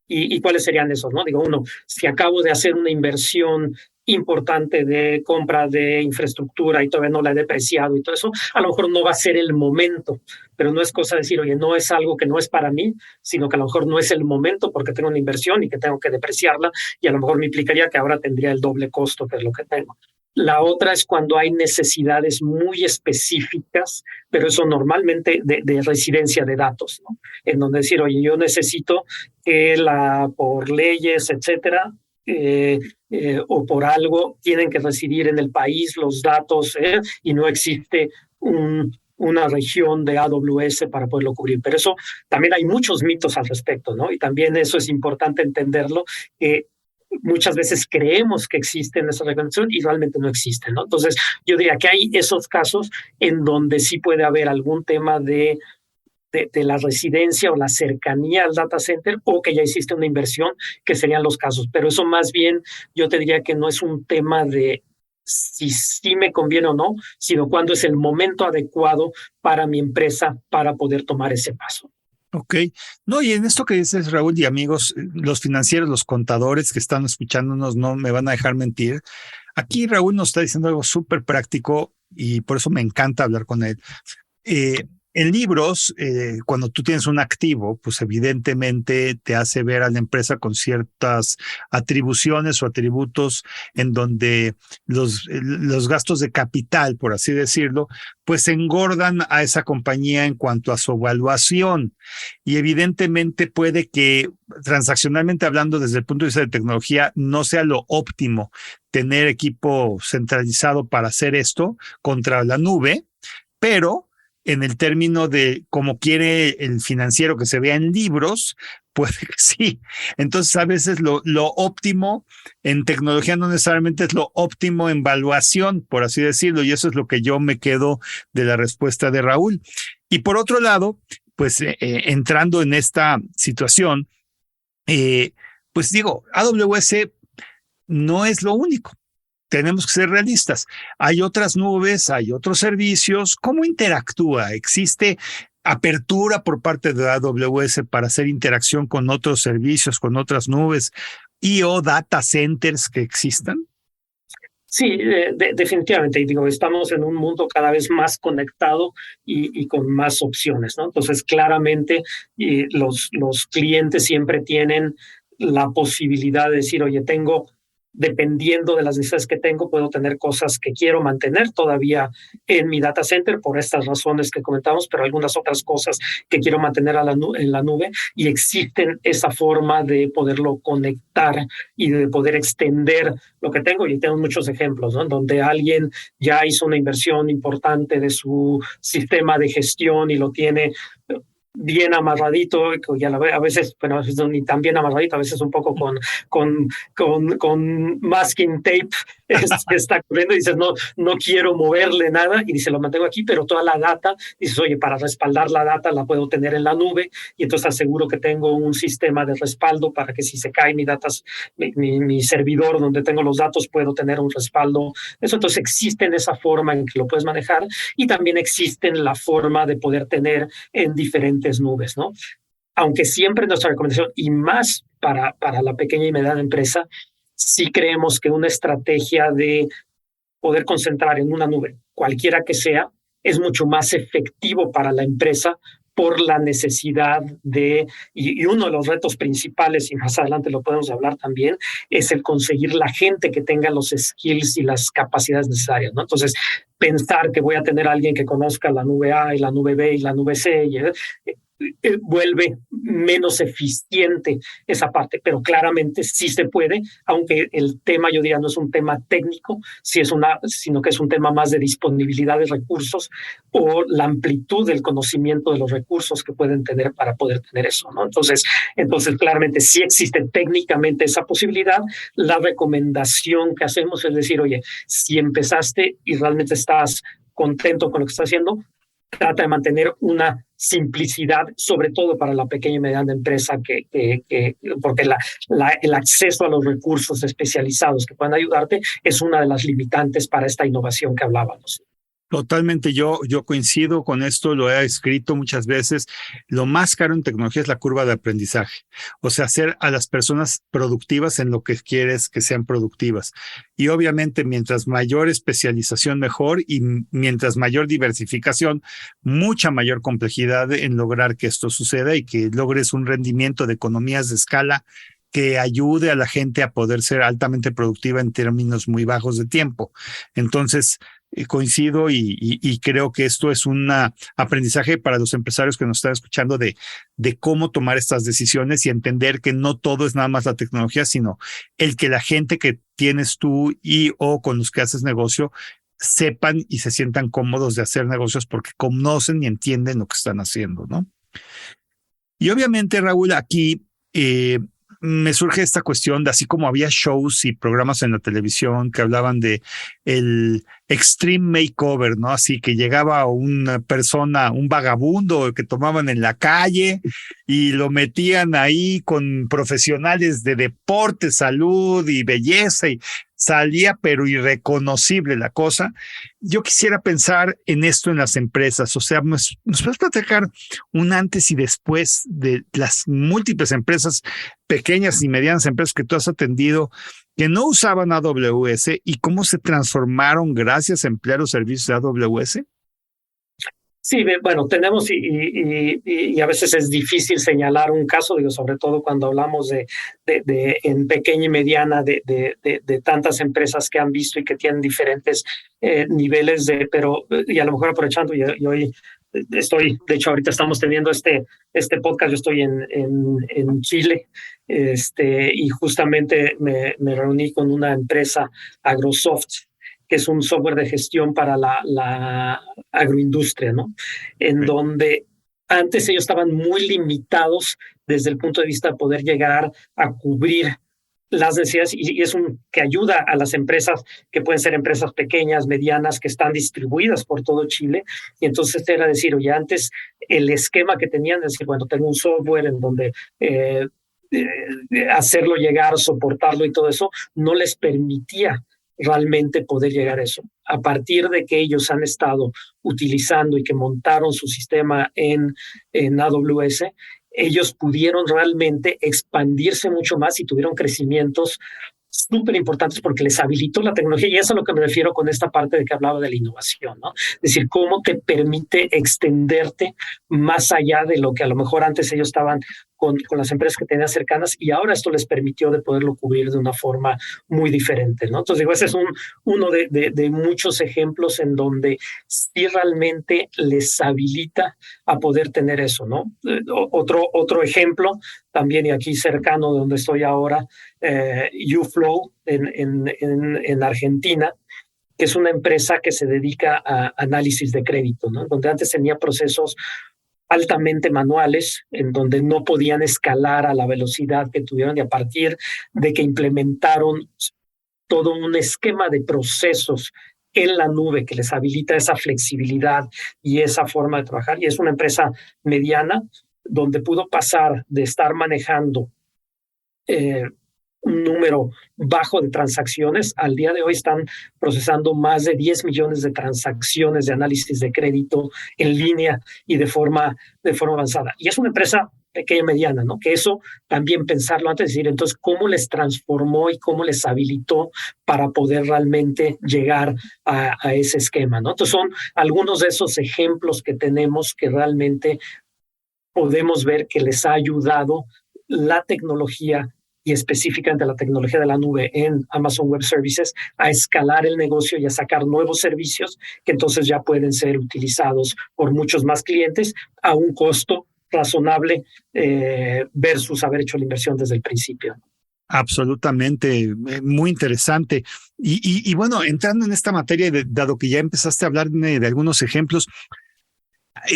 C: ¿Y cuáles serían esos? ¿No? Digo, uno, si acabo de hacer una inversión importante de compra de infraestructura y todavía no la he depreciado y todo eso, a lo mejor no va a ser el momento, pero no es cosa de decir, oye, no es algo que no es para mí, sino que a lo mejor no es el momento porque tengo una inversión y que tengo que depreciarla y a lo mejor me implicaría que ahora tendría el doble costo que es lo que tengo. La otra es cuando hay necesidades muy específicas, pero eso normalmente de residencia de datos, ¿no? En donde decir, oye, yo necesito que por leyes, etcétera, o por algo, tienen que residir en el país los datos y no existe una región de AWS para poderlo cubrir. Pero eso también hay muchos mitos al respecto, ¿no? Y también eso es importante entenderlo, muchas veces creemos que existen esa recomendación y realmente no existen, ¿no? Entonces, yo diría que hay esos casos en donde sí puede haber algún tema de la residencia o la cercanía al data center o que ya existe una inversión, que serían los casos. Pero eso más bien yo te diría que no es un tema de si sí me conviene o no, sino cuándo es el momento adecuado para mi empresa para poder tomar ese paso.
B: Ok. No, y en esto que dices, Raúl, y amigos, los financieros, los contadores que están escuchándonos no me van a dejar mentir. Aquí Raúl nos está diciendo algo súper práctico y por eso me encanta hablar con él. En libros, cuando tú tienes un activo, pues evidentemente te hace ver a la empresa con ciertas atribuciones o atributos en donde los gastos de capital, por así decirlo, pues engordan a esa compañía en cuanto a su evaluación. Y evidentemente puede que, transaccionalmente hablando, desde el punto de vista de tecnología, no sea lo óptimo tener equipo centralizado para hacer esto contra la nube, pero en el término de cómo quiere el financiero que se vea en libros, puede que sí. Entonces, a veces lo óptimo en tecnología no necesariamente es lo óptimo en valuación, por así decirlo, y eso es lo que yo me quedo de la respuesta de Raúl. Y por otro lado, pues entrando en esta situación, pues digo, AWS no es lo único. Tenemos que ser realistas. Hay otras nubes, hay otros servicios. ¿Cómo interactúa? ¿Existe apertura por parte de AWS para hacer interacción con otros servicios, con otras nubes o data centers que existan?
C: Sí, definitivamente. Y digo, estamos en un mundo cada vez más conectado y con más opciones, ¿no? Entonces, claramente, los clientes siempre tienen la posibilidad de decir, oye, dependiendo de las necesidades que tengo, puedo tener cosas que quiero mantener todavía en mi data center por estas razones que comentamos, pero algunas otras cosas que quiero mantener en la nube, y existen esa forma de poderlo conectar y de poder extender lo que tengo. Y tengo muchos ejemplos, ¿no? Donde alguien ya hizo una inversión importante de su sistema de gestión y lo tiene bien amarradito, a veces, bueno, a veces no ni tan bien amarradito, a veces un poco con masking tape está corriendo y dices, no quiero moverle nada, y dice, lo mantengo aquí, pero toda la data, dices, oye, para respaldar la data la puedo tener en la nube, y entonces aseguro que tengo un sistema de respaldo para que si se cae mi servidor donde tengo los datos, puedo tener un respaldo. Eso entonces existe en esa forma en que lo puedes manejar, y también existe en la forma de poder tener en diferentes nubes, ¿no? Aunque siempre nuestra recomendación, y más para la pequeña y mediana empresa, sí creemos que una estrategia de poder concentrar en una nube, cualquiera que sea, es mucho más efectivo para la empresa por la necesidad y uno de los retos principales, y más adelante lo podemos hablar también, es el conseguir la gente que tenga los skills y las capacidades necesarias, ¿no? Entonces, pensar que voy a tener a alguien que conozca la nube A y la nube B y la nube C, vuelve menos eficiente esa parte, pero claramente sí se puede, aunque el tema, yo diría, no es un tema técnico, sino que es un tema más de disponibilidad de recursos o la amplitud del conocimiento de los recursos que pueden tener para poder tener eso, ¿no? Entonces claramente sí existe técnicamente esa posibilidad. La recomendación que hacemos es decir, oye, si empezaste y realmente estás contento con lo que estás haciendo, trata de mantener una simplicidad, sobre todo para la pequeña y mediana empresa, porque el acceso a los recursos especializados que puedan ayudarte es una de las limitantes para esta innovación que hablábamos.
B: Totalmente, yo coincido con esto, lo he escrito muchas veces. Lo más caro en tecnología es la curva de aprendizaje, o sea, hacer a las personas productivas en lo que quieres que sean productivas. Y obviamente, mientras mayor especialización, mejor, y mientras mayor diversificación, mucha mayor complejidad en lograr que esto suceda y que logres un rendimiento de economías de escala que ayude a la gente a poder ser altamente productiva en términos muy bajos de tiempo. Entonces, coincido y creo que esto es un aprendizaje para los empresarios que nos están escuchando de cómo tomar estas decisiones y entender que no todo es nada más la tecnología, sino el que la gente que tienes tú o con los que haces negocio sepan y se sientan cómodos de hacer negocios porque conocen y entienden lo que están haciendo, ¿no? Y obviamente, Raúl, aquí me surge esta cuestión de así como había shows y programas en la televisión que hablaban de el extreme makeover, ¿no? Así que llegaba una persona, un vagabundo que tomaban en la calle y lo metían ahí con profesionales de deporte, salud y belleza y salía pero irreconocible la cosa. Yo quisiera pensar en esto en las empresas, o sea, ¿nos puedes platicar un antes y después de las múltiples empresas, pequeñas y medianas empresas que tú has atendido, que no usaban AWS y cómo se transformaron gracias a emplear los servicios de AWS?
C: Sí, bueno, tenemos y a veces es difícil señalar un caso, digo, sobre todo cuando hablamos de en pequeña y mediana de tantas empresas que han visto y que tienen diferentes niveles pero y a lo mejor aprovechando y hoy estoy, de hecho ahorita estamos teniendo este podcast, yo estoy en Chile, y justamente me reuní con una empresa, Agrosoft, que es un software de gestión para la agroindustria, ¿no? En donde antes ellos estaban muy limitados desde el punto de vista de poder llegar a cubrir las necesidades y es que ayuda a las empresas que pueden ser empresas pequeñas, medianas, que están distribuidas por todo Chile. Y entonces era decir, oye, antes el esquema que tenían es decir, bueno, tengo un software en donde hacerlo llegar, soportarlo y todo eso, no les permitía realmente poder llegar a eso. A partir de que ellos han estado utilizando y que montaron su sistema en AWS, ellos pudieron realmente expandirse mucho más y tuvieron crecimientos súper importantes porque les habilitó la tecnología, y eso es a lo que me refiero con esta parte de que hablaba de la innovación, ¿no? Es decir, cómo te permite extenderte más allá de lo que a lo mejor antes ellos estaban con las empresas que tenían cercanas, y ahora esto les permitió de poderlo cubrir de una forma muy diferente, ¿no? Entonces, digo, ese es uno de muchos ejemplos en donde sí realmente les habilita a poder tener eso, ¿no? Otro ejemplo, también y aquí cercano de donde estoy ahora, UFlow en Argentina, que es una empresa que se dedica a análisis de crédito, ¿no? Donde antes tenía procesos altamente manuales, en donde no podían escalar a la velocidad que tuvieron, y a partir de que implementaron todo un esquema de procesos en la nube que les habilita esa flexibilidad y esa forma de trabajar. Y es una empresa mediana donde pudo pasar de estar manejando un número bajo de transacciones. Al día de hoy están procesando más de 10 millones de transacciones de análisis de crédito en línea y de forma avanzada. Y es una empresa pequeña y mediana, ¿no? Que eso también pensarlo antes de decir, entonces, ¿cómo les transformó y cómo les habilitó para poder realmente llegar a ese esquema, ¿no? Entonces, son algunos de esos ejemplos que tenemos que realmente podemos ver que les ha ayudado la tecnología, y específicamente la tecnología de la nube en Amazon Web Services, a escalar el negocio y a sacar nuevos servicios que entonces ya pueden ser utilizados por muchos más clientes a un costo razonable versus haber hecho la inversión desde el principio.
B: Absolutamente, muy interesante. Y bueno, entrando en esta materia, dado que ya empezaste a hablar de algunos ejemplos,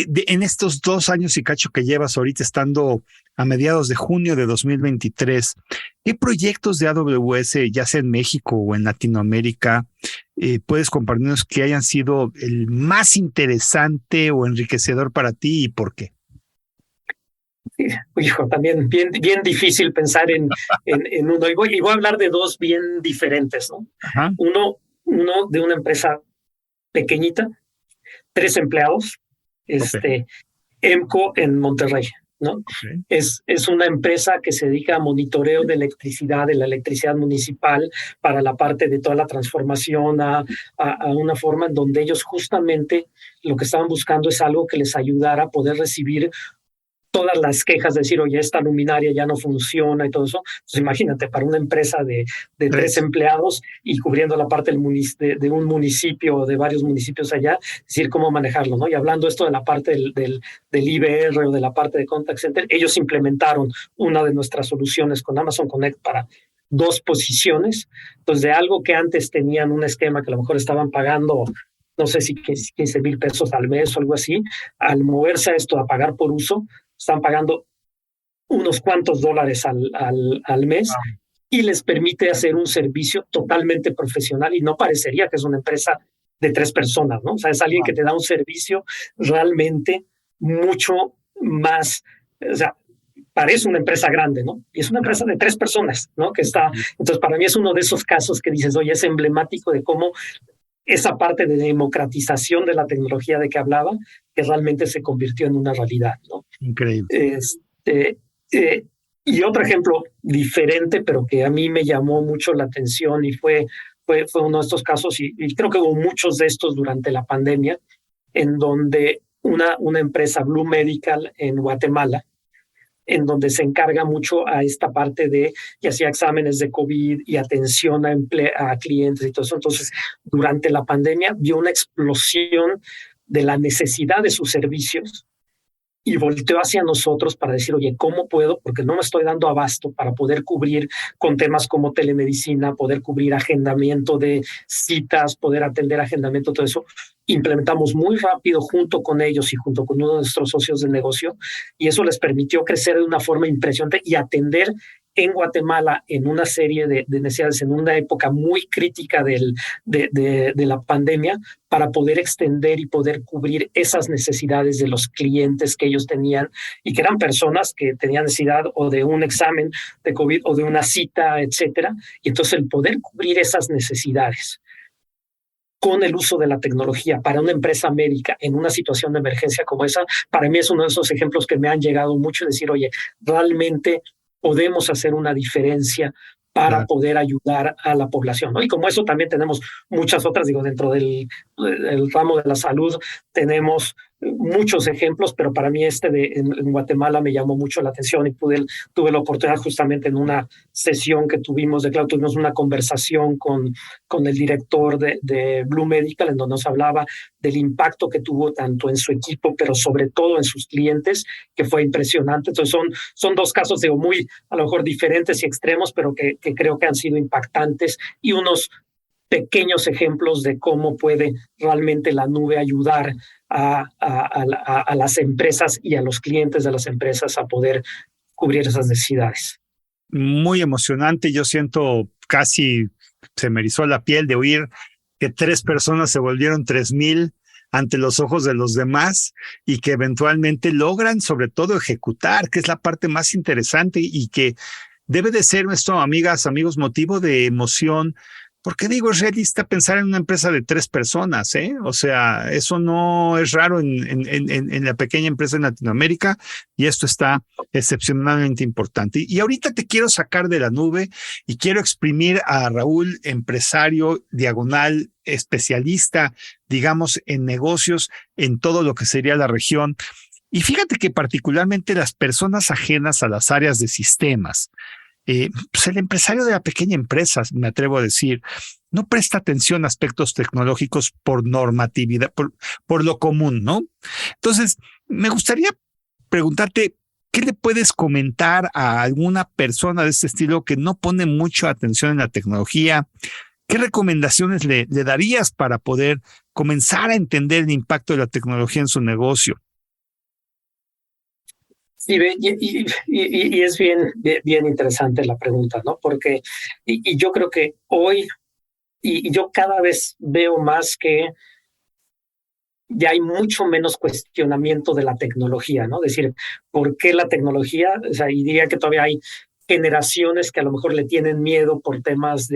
B: en estos 2 años y cacho que llevas ahorita estando a mediados de junio de 2023, ¿qué proyectos de AWS, ya sea en México o en Latinoamérica, puedes compartirnos que hayan sido el más interesante o enriquecedor para ti y por qué?
C: Hijo, también bien difícil pensar en uno. Y voy a hablar de dos bien diferentes, ¿no?
B: Ajá.
C: Uno de una empresa pequeñita, 3 empleados,
B: Okay.
C: EMCO en Monterrey, ¿no?
B: Okay.
C: Es una empresa que se dedica a monitoreo de electricidad, de la electricidad municipal, para la parte de toda la transformación a una forma en donde ellos justamente lo que estaban buscando es algo que les ayudara a poder recibir todas las quejas de decir, oye, esta luminaria ya no funciona y todo eso. Pues imagínate, para una empresa de 3 empleados y cubriendo la parte de un municipio o de varios municipios allá, decir cómo manejarlo, ¿no? Y hablando esto de la parte del IVR o de la parte de Contact Center, ellos implementaron una de nuestras soluciones con Amazon Connect para 2 posiciones. Entonces, de algo que antes tenían un esquema que a lo mejor estaban pagando, no sé si 15,000 pesos al mes o algo así, al moverse a esto, a pagar por uso, están pagando unos cuantos dólares al mes, y les permite hacer un servicio totalmente profesional, y no parecería que es una empresa de 3 personas, ¿no? O sea, es alguien que te da un servicio realmente mucho más, o sea, parece una empresa grande, ¿no? Y es una empresa de 3 personas, ¿no? Que está, entonces para mí es uno de esos casos que dices, oye, es emblemático de cómo esa parte de democratización de la tecnología de que hablaba, que realmente se convirtió en una realidad, ¿no?
B: Increíble.
C: Y otro ejemplo diferente, pero que a mí me llamó mucho la atención y fue uno de estos casos, y creo que hubo muchos de estos durante la pandemia, en donde una empresa, Blue Medical en Guatemala, en donde se encarga mucho a esta parte de, y hacía exámenes de COVID y atención a clientes y todo eso. Entonces, durante la pandemia vio una explosión de la necesidad de sus servicios y volteó hacia nosotros para decir, oye, ¿cómo puedo? Porque no me estoy dando abasto para poder cubrir con temas como telemedicina, poder cubrir agendamiento de citas, poder atender agendamiento, todo eso. Implementamos muy rápido junto con ellos y junto con uno de nuestros socios de negocio, y eso les permitió crecer de una forma impresionante y atender en Guatemala en una serie de necesidades en una época muy crítica de la pandemia, para poder extender y poder cubrir esas necesidades de los clientes que ellos tenían, y que eran personas que tenían necesidad o de un examen de COVID o de una cita, etcétera. Y entonces el poder cubrir esas necesidades con el uso de la tecnología para una empresa médica en una situación de emergencia como esa, para mí es uno de esos ejemplos que me han llegado mucho, decir, oye, realmente podemos hacer una diferencia para poder ayudar a la población, ¿no? Y como eso también tenemos muchas otras, digo, dentro del ramo de la salud tenemos muchos ejemplos, pero para mí en Guatemala me llamó mucho la atención, y tuve la oportunidad justamente en una sesión que tuvimos de Cloud, tuvimos una conversación con el director de Blue Medical, en donde nos hablaba del impacto que tuvo tanto en su equipo, pero sobre todo en sus clientes, que fue impresionante. Entonces son 2 casos, digo, muy a lo mejor diferentes y extremos, pero que creo que han sido impactantes, y unos pequeños ejemplos de cómo puede realmente la nube ayudar a las empresas y a los clientes de las empresas a poder cubrir esas necesidades.
B: Muy emocionante. Yo siento casi se me erizó la piel de oír que 3 personas se volvieron 3,000 ante los ojos de los demás y que eventualmente logran sobre todo ejecutar, que es la parte más interesante y que debe de ser esto, amigas, amigos, motivo de emoción. Porque digo, es realista pensar en una empresa de 3 personas, ¿eh? O sea, eso no es raro en la pequeña empresa en Latinoamérica y esto está excepcionalmente importante. Y ahorita te quiero sacar de la nube y quiero exprimir a Raúl, empresario, diagonal, especialista, digamos, en negocios, en todo lo que sería la región. Y fíjate que particularmente las personas ajenas a las áreas de sistemas, pues el empresario de la pequeña empresa, me atrevo a decir, no presta atención a aspectos tecnológicos por normatividad, por lo común, ¿no? Entonces, me gustaría preguntarte, ¿qué le puedes comentar a alguna persona de este estilo que no pone mucha atención en la tecnología? ¿Qué recomendaciones le darías para poder comenzar a entender el impacto de la tecnología en su negocio?
C: Y es bien interesante la pregunta, ¿no? Porque y yo creo que hoy, y yo cada vez veo más que ya hay mucho menos cuestionamiento de la tecnología, ¿no? Es decir, ¿por qué la tecnología? O sea, y diría que todavía hay generaciones que a lo mejor le tienen miedo por temas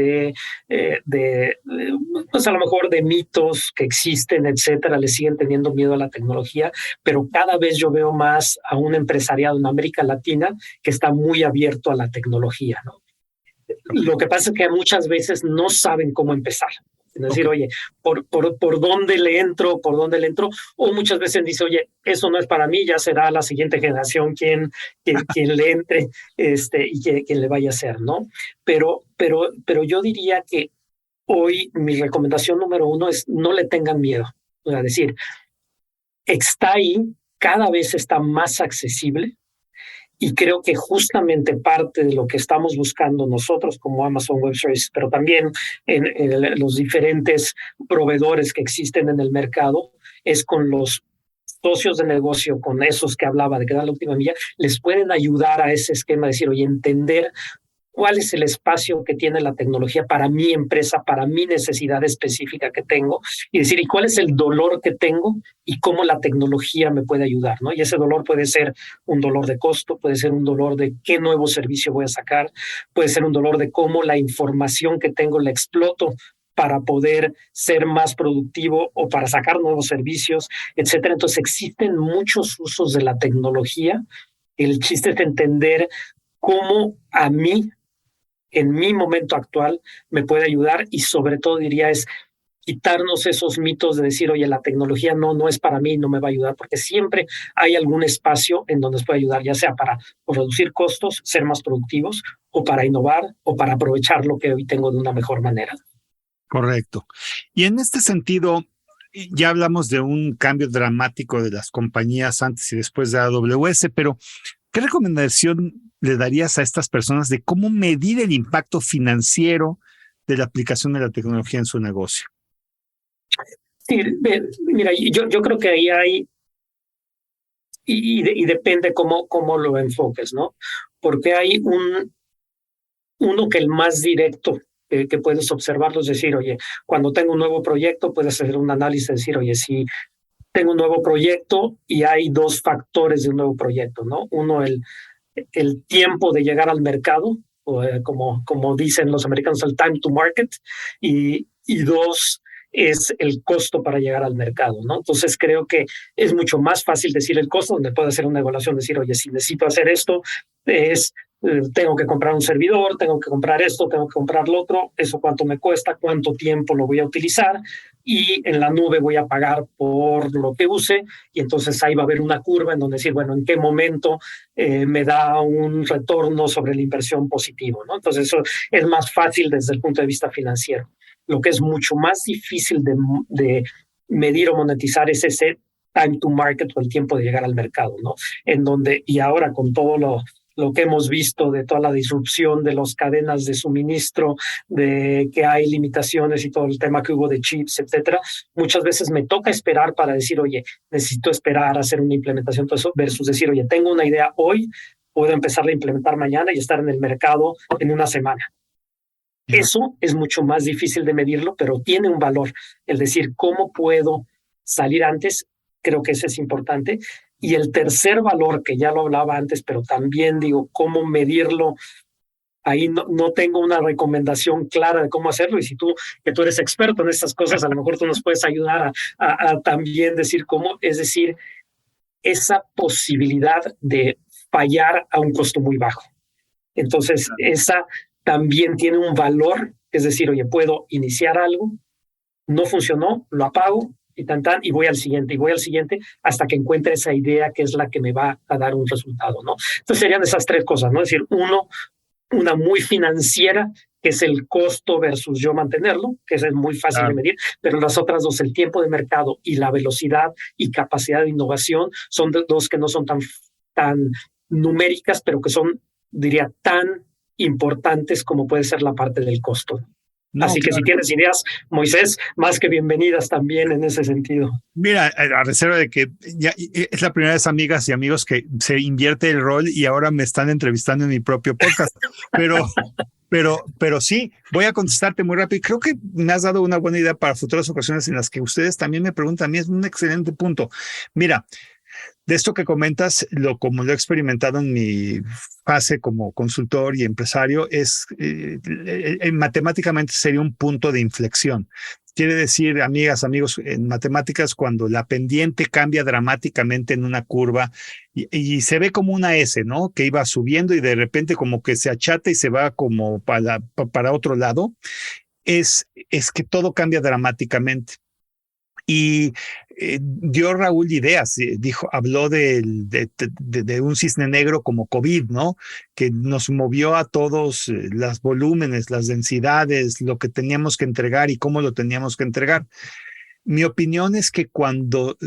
C: pues a lo mejor de mitos que existen, etcétera, le siguen teniendo miedo a la tecnología, pero cada vez yo veo más a un empresariado en América Latina que está muy abierto a la tecnología, ¿no? Lo que pasa es que muchas veces no saben cómo empezar. Es decir, oye, ¿por dónde le entro? ¿Por dónde le entro? O muchas veces dice, oye, eso no es para mí, ya será la siguiente generación quien le entre y quien le vaya a hacer, ¿no? Pero yo diría que hoy mi recomendación número 1 es no le tengan miedo. O sea, decir, está ahí, cada vez está más accesible. Y creo que justamente parte de lo que estamos buscando nosotros como Amazon Web Services, pero también en los diferentes proveedores que existen en el mercado, es con los socios de negocio, con esos que hablaba de que dan la última milla, les pueden ayudar a ese esquema de decir, oye, entender cuál es el espacio que tiene la tecnología para mi empresa, para mi necesidad específica que tengo, y decir, ¿y cuál es el dolor que tengo y cómo la tecnología me puede ayudar, ¿no? Y ese dolor puede ser un dolor de costo, puede ser un dolor de qué nuevo servicio voy a sacar, puede ser un dolor de cómo la información que tengo la exploto para poder ser más productivo o para sacar nuevos servicios, etcétera. Entonces existen muchos usos de la tecnología. El chiste es entender cómo a mí, en mi momento actual, me puede ayudar y sobre todo diría es quitarnos esos mitos de decir, oye, la tecnología no es para mí, no me va a ayudar, porque siempre hay algún espacio en donde nos puede ayudar, ya sea para reducir costos, ser más productivos, o para innovar, o para aprovechar lo que hoy tengo de una mejor manera.
B: Correcto. Y en este sentido, ya hablamos de un cambio dramático de las compañías antes y después de AWS, pero ¿qué recomendación le darías a estas personas de cómo medir el impacto financiero de la aplicación de la tecnología en su negocio?
C: Sí, mira, yo creo que ahí hay, y depende cómo lo enfoques, ¿no? Porque hay uno que el más directo que puedes observarlo es decir, oye, cuando tengo un nuevo proyecto, puedes hacer un análisis y decir, oye, si tengo un nuevo proyecto y hay 2 factores de un nuevo proyecto, ¿no? Uno, el tiempo de llegar al mercado, como dicen los americanos, el time to market, y 2, es el costo para llegar al mercado, ¿no? Entonces creo que es mucho más fácil decir el costo, donde puedo hacer una evaluación, decir, oye, si necesito hacer esto, tengo que comprar un servidor, tengo que comprar esto, tengo que comprar lo otro, eso cuánto me cuesta, cuánto tiempo lo voy a utilizar, y en la nube voy a pagar por lo que use, y entonces ahí va a haber una curva en donde decir, bueno, en qué momento me da un retorno sobre la inversión positivo, ¿no? Entonces eso es más fácil desde el punto de vista financiero. Lo que es mucho más difícil de medir o monetizar es ese time to market o el tiempo de llegar al mercado, ¿no? En donde, y ahora con todo lo que hemos visto de toda la disrupción de las cadenas de suministro, de que hay limitaciones y todo el tema que hubo de chips, etcétera, muchas veces me toca esperar para decir, oye, necesito esperar a hacer una implementación, todo eso, versus decir, oye, tengo una idea hoy, puedo empezarla a implementar mañana y estar en el mercado en una semana. Eso es mucho más difícil de medirlo, pero tiene un valor. El decir, ¿cómo puedo salir antes? Creo que ese es importante. Y el tercer valor, que ya lo hablaba antes, pero también digo, ¿cómo medirlo? Ahí no tengo una recomendación clara de cómo hacerlo. Y si tú, que tú eres experto en estas cosas, a lo mejor tú nos puedes ayudar a también decir cómo, es decir, esa posibilidad de fallar a un costo muy bajo. Entonces, esa también tiene un valor, es decir, oye, puedo iniciar algo, no funcionó, lo apago y voy al siguiente, hasta que encuentre esa idea que es la que me va a dar un resultado, ¿no? Entonces serían esas tres cosas, ¿no? Es decir, una muy financiera, que es el costo versus yo mantenerlo, que es muy fácil de medir, pero las otras dos, el tiempo de mercado y la velocidad y capacidad de innovación, son dos que no son tan numéricas, pero que son, diría, tan importantes como puede ser la parte del costo. No, así que si tienes ideas, Moisés, más que bienvenidas también en ese sentido.
B: Mira, a reserva de que ya es la primera vez, amigas y amigos, que se invierte el rol y ahora me están entrevistando en mi propio podcast, pero sí, voy a contestarte muy rápido. Creo que me has dado una buena idea para futuras ocasiones en las que ustedes también me preguntan. A mí es un excelente punto. Mira, de esto que comentas, como lo he experimentado en mi fase como consultor y empresario, matemáticamente sería un punto de inflexión. Quiere decir, amigas, amigos, en matemáticas, cuando la pendiente cambia dramáticamente en una curva y se ve como una S, ¿no? Que iba subiendo y de repente como que se achata y se va como para otro lado, es que todo cambia dramáticamente. Y dio Raúl ideas, habló de un cisne negro como COVID, ¿no? Que nos movió a todos los volúmenes, las densidades, lo que teníamos que entregar y cómo lo teníamos que entregar. Mi opinión es que cuando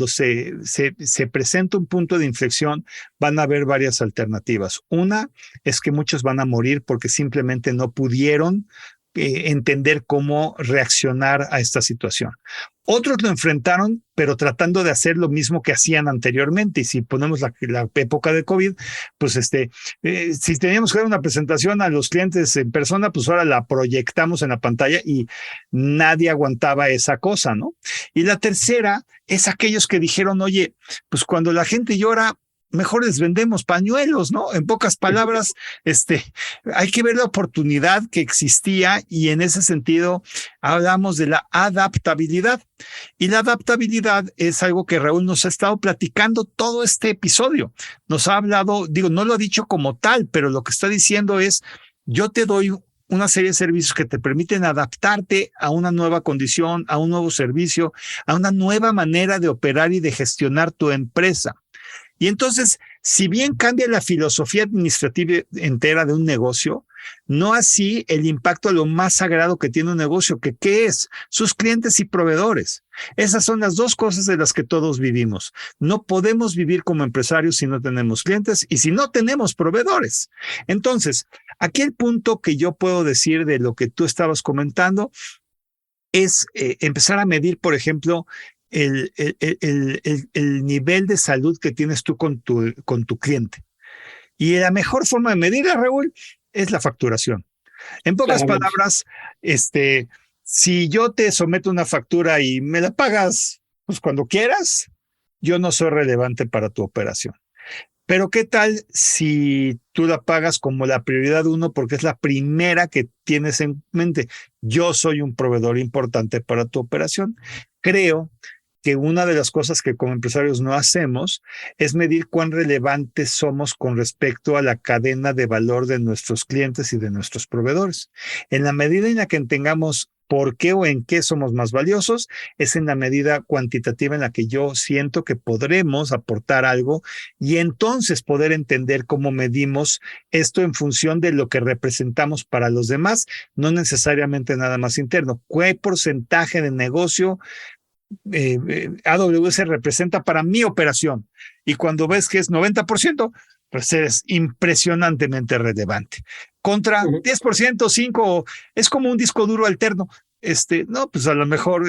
B: se presenta un punto de inflexión, van a haber varias alternativas. Una es que muchos van a morir porque simplemente no pudieron entender cómo reaccionar a esta situación. Otros lo enfrentaron, pero tratando de hacer lo mismo que hacían anteriormente. Y si ponemos la época de COVID, pues si teníamos que dar una presentación a los clientes en persona, pues ahora la proyectamos en la pantalla y nadie aguantaba esa cosa, ¿no? Y la tercera es aquellos que dijeron, oye, pues cuando la gente llora, mejor les vendemos pañuelos, ¿no? En pocas palabras, hay que ver la oportunidad que existía y en ese sentido hablamos de la adaptabilidad. Y la adaptabilidad es algo que Raúl nos ha estado platicando todo este episodio. Nos ha hablado, no lo ha dicho como tal, pero lo que está diciendo es, yo te doy una serie de servicios que te permiten adaptarte a una nueva condición, a un nuevo servicio, a una nueva manera de operar y de gestionar tu empresa. Y entonces, si bien cambia la filosofía administrativa entera de un negocio, no así el impacto a lo más sagrado que tiene un negocio, que ¿qué es? Sus clientes y proveedores. Esas son las dos cosas de las que todos vivimos. No podemos vivir como empresarios si no tenemos clientes y si no tenemos proveedores. Entonces, aquí el punto que yo puedo decir de lo que tú estabas comentando es empezar a medir, por ejemplo, el nivel de salud que tienes tú con tu cliente. Y la mejor forma de medirla, Raúl, es la facturación. En pocas palabras, si yo te someto una factura y me la pagas pues cuando quieras, yo no soy relevante para tu operación. Pero ¿qué tal si tú la pagas como la prioridad 1 porque es la primera que tienes en mente? Yo soy un proveedor importante para tu operación. Creo que una de las cosas que como empresarios no hacemos es medir cuán relevantes somos con respecto a la cadena de valor de nuestros clientes y de nuestros proveedores. En la medida en la que tengamos por qué o en qué somos más valiosos, es en la medida cuantitativa en la que yo siento que podremos aportar algo y entonces poder entender cómo medimos esto en función de lo que representamos para los demás, no necesariamente nada más interno. ¿Qué porcentaje de negocio AWS representa para mi operación? Y cuando ves que es 90%, pues eres impresionantemente relevante. Contra 10%, 5%, es como un disco duro alterno. No, pues a lo mejor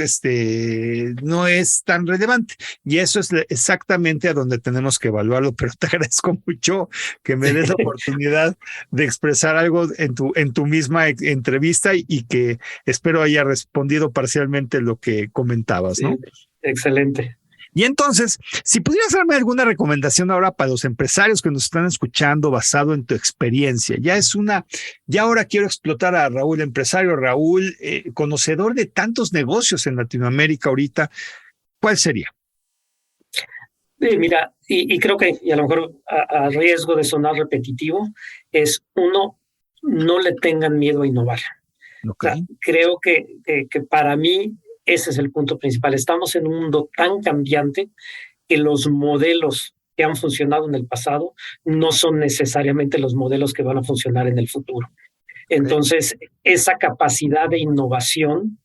B: no es tan relevante. Y eso es exactamente a donde tenemos que evaluarlo. Pero te agradezco mucho que me des la oportunidad de expresar algo en tu misma entrevista y que espero haya respondido parcialmente lo que comentabas, ¿no?
C: Sí, excelente.
B: Y entonces, si pudieras darme alguna recomendación ahora para los empresarios que nos están escuchando basado en tu experiencia, ya ahora quiero explotar a Raúl, empresario Raúl, conocedor de tantos negocios en Latinoamérica ahorita, ¿cuál sería?
C: Mira, y creo que, y a lo mejor a riesgo de sonar repetitivo, es uno, no le tengan miedo a innovar.
B: Okay.
C: O sea, creo que para mí ese es el punto principal. Estamos en un mundo tan cambiante que los modelos que han funcionado en el pasado no son necesariamente los modelos que van a funcionar en el futuro. Entonces, esa capacidad de innovación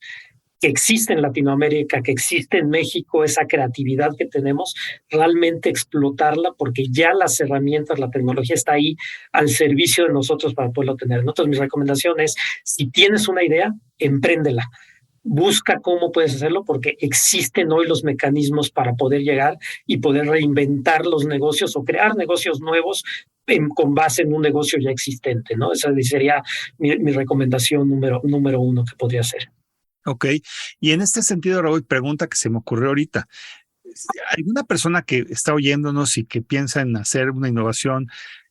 C: que existe en Latinoamérica, que existe en México, esa creatividad que tenemos, realmente explotarla porque ya las herramientas, la tecnología está ahí al servicio de nosotros para poderlo tener. Entonces, mi recomendación es, si tienes una idea, empréndela. Busca cómo puedes hacerlo porque existen hoy los mecanismos para poder llegar y poder reinventar los negocios o crear negocios nuevos con base en un negocio ya existente, ¿no? Esa sería mi recomendación número uno que podría hacer.
B: Ok, y en este sentido, Raúl, pregunta que se me ocurrió ahorita. ¿Alguna persona que está oyéndonos y que piensa en hacer una innovación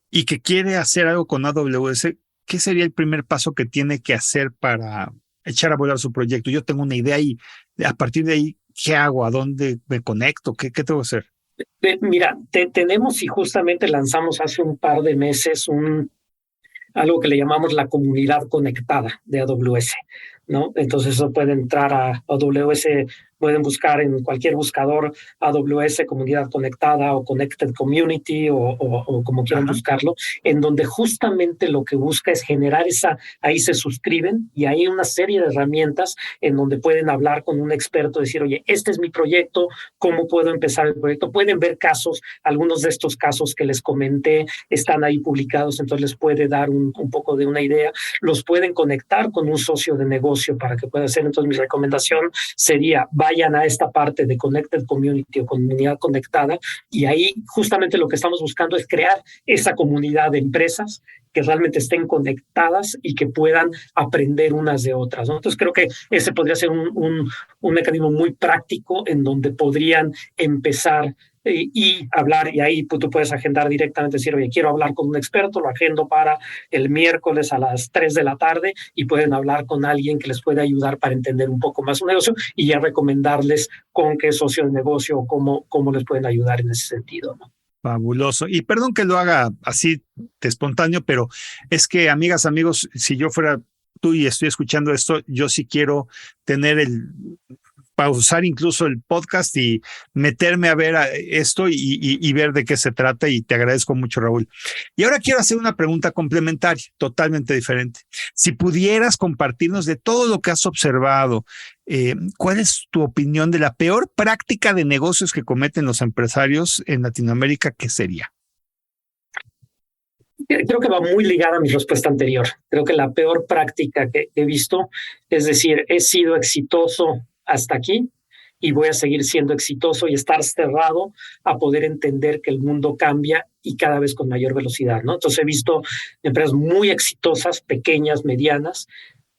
B: y que quiere hacer algo con AWS, qué sería el primer paso que tiene que hacer para echar a volar su proyecto? Yo tengo una idea y a partir de ahí, ¿qué hago? ¿A dónde me conecto? ¿Qué tengo que hacer?
C: Mira, tenemos y justamente lanzamos hace un par de meses algo que le llamamos la comunidad conectada de AWS, ¿no? Entonces eso puede entrar a AWS, pueden buscar en cualquier buscador AWS Comunidad Conectada o Connected Community o como quieran buscarlo, en donde justamente lo que busca es generar ahí se suscriben y hay una serie de herramientas en donde pueden hablar con un experto, decir, oye, este es mi proyecto, ¿cómo puedo empezar el proyecto? Pueden ver casos, algunos de estos casos que les comenté están ahí publicados, entonces les puede dar un poco de una idea, los pueden conectar con un socio de negocio para que pueda hacer. Entonces mi recomendación sería, vayan a esta parte de Connected Community o comunidad conectada y ahí justamente lo que estamos buscando es crear esa comunidad de empresas que realmente estén conectadas y que puedan aprender unas de otras, ¿no? Entonces creo que ese podría ser un mecanismo muy práctico en donde podrían empezar y hablar, y ahí tú puedes agendar directamente, decir, oye, quiero hablar con un experto, lo agendo para el miércoles a las 3 de la tarde y pueden hablar con alguien que les pueda ayudar para entender un poco más su negocio y ya recomendarles con qué socio de negocio o cómo les pueden ayudar en ese sentido, ¿no?
B: Fabuloso. Y perdón que lo haga así de espontáneo, pero es que, amigas, amigos, si yo fuera tú y estoy escuchando esto, yo sí quiero tener pausar incluso el podcast y meterme a ver esto y ver de qué se trata, y te agradezco mucho, Raúl. Y ahora quiero hacer una pregunta complementaria, totalmente diferente. Si pudieras compartirnos de todo lo que has observado, ¿cuál es tu opinión de la peor práctica de negocios que cometen los empresarios en Latinoamérica? ¿Qué sería?
C: Creo que va muy ligada a mi respuesta anterior. Creo que la peor práctica que he visto es decir, he sido exitoso hasta aquí y voy a seguir siendo exitoso y estar cerrado a poder entender que el mundo cambia y cada vez con mayor velocidad, ¿no? Entonces he visto empresas muy exitosas, pequeñas, medianas,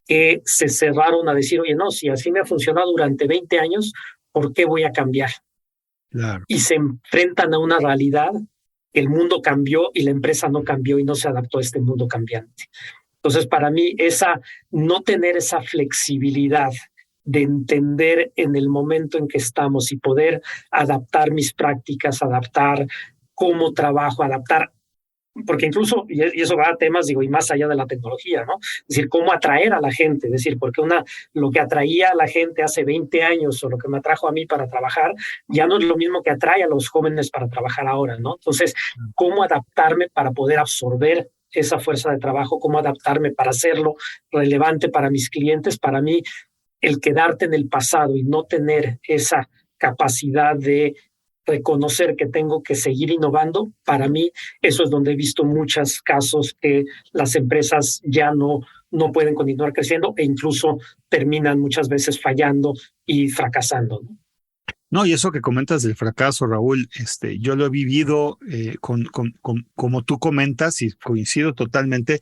C: que se cerraron a decir, oye, no, si así me ha funcionado durante 20 años, ¿por qué voy a cambiar?
B: Claro.
C: Y se enfrentan a una realidad que el mundo cambió y la empresa no cambió y no se adaptó a este mundo cambiante. Entonces, para mí, no tener esa flexibilidad de entender en el momento en que estamos y poder adaptar mis prácticas, adaptar cómo trabajo, adaptar, porque incluso, y eso va a temas, digo, y más allá de la tecnología, ¿no? Es decir, cómo atraer a la gente, es decir, porque lo que atraía a la gente hace 20 años o lo que me atrajo a mí para trabajar, ya no es lo mismo que atrae a los jóvenes para trabajar ahora, ¿no? Entonces, cómo adaptarme para poder absorber esa fuerza de trabajo, cómo adaptarme para hacerlo relevante para mis clientes. Para mí, el quedarte en el pasado y no tener esa capacidad de reconocer que tengo que seguir innovando, para mí eso es donde he visto muchos casos que las empresas ya no pueden continuar creciendo e incluso terminan muchas veces fallando y fracasando, ¿no?
B: No, y eso que comentas del fracaso, Raúl, yo lo he vivido como tú comentas y coincido totalmente.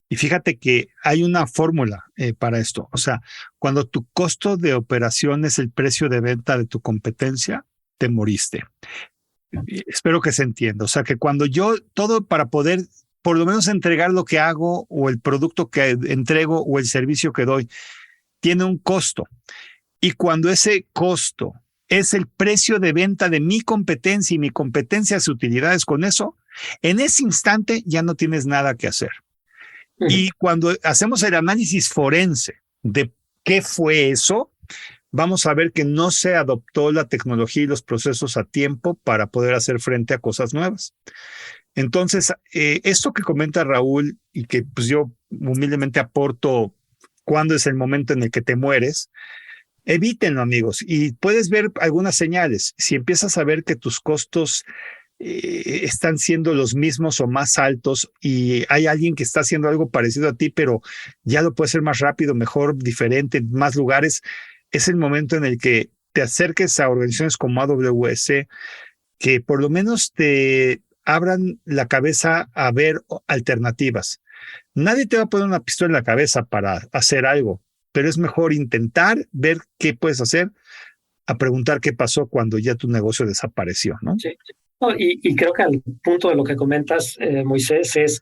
B: Y fíjate que hay una fórmula para esto. O sea, cuando tu costo de operación es el precio de venta de tu competencia, te moriste. Espero que se entienda. O sea, que cuando todo para poder por lo menos entregar lo que hago o el producto que entrego o el servicio que doy, tiene un costo. Y cuando ese costo es el precio de venta de mi competencia y mi competencia hace utilidades con eso, en ese instante ya no tienes nada que hacer. Y cuando hacemos el análisis forense de qué fue eso, vamos a ver que no se adoptó la tecnología y los procesos a tiempo para poder hacer frente a cosas nuevas. Entonces, esto que comenta Raúl y que pues yo humildemente aporto, cuándo es el momento en el que te mueres, evítenlo, amigos. Y puedes ver algunas señales. Si empiezas a ver que tus costos están siendo los mismos o más altos y hay alguien que está haciendo algo parecido a ti, pero ya lo puede hacer más rápido, mejor, diferente, en más lugares, es el momento en el que te acerques a organizaciones como AWS, que por lo menos te abran la cabeza a ver alternativas. Nadie te va a poner una pistola en la cabeza para hacer algo, pero es mejor intentar ver qué puedes hacer a preguntar qué pasó cuando ya tu negocio desapareció, ¿no?
C: Sí. Y creo que al punto de lo que comentas, Moisés, es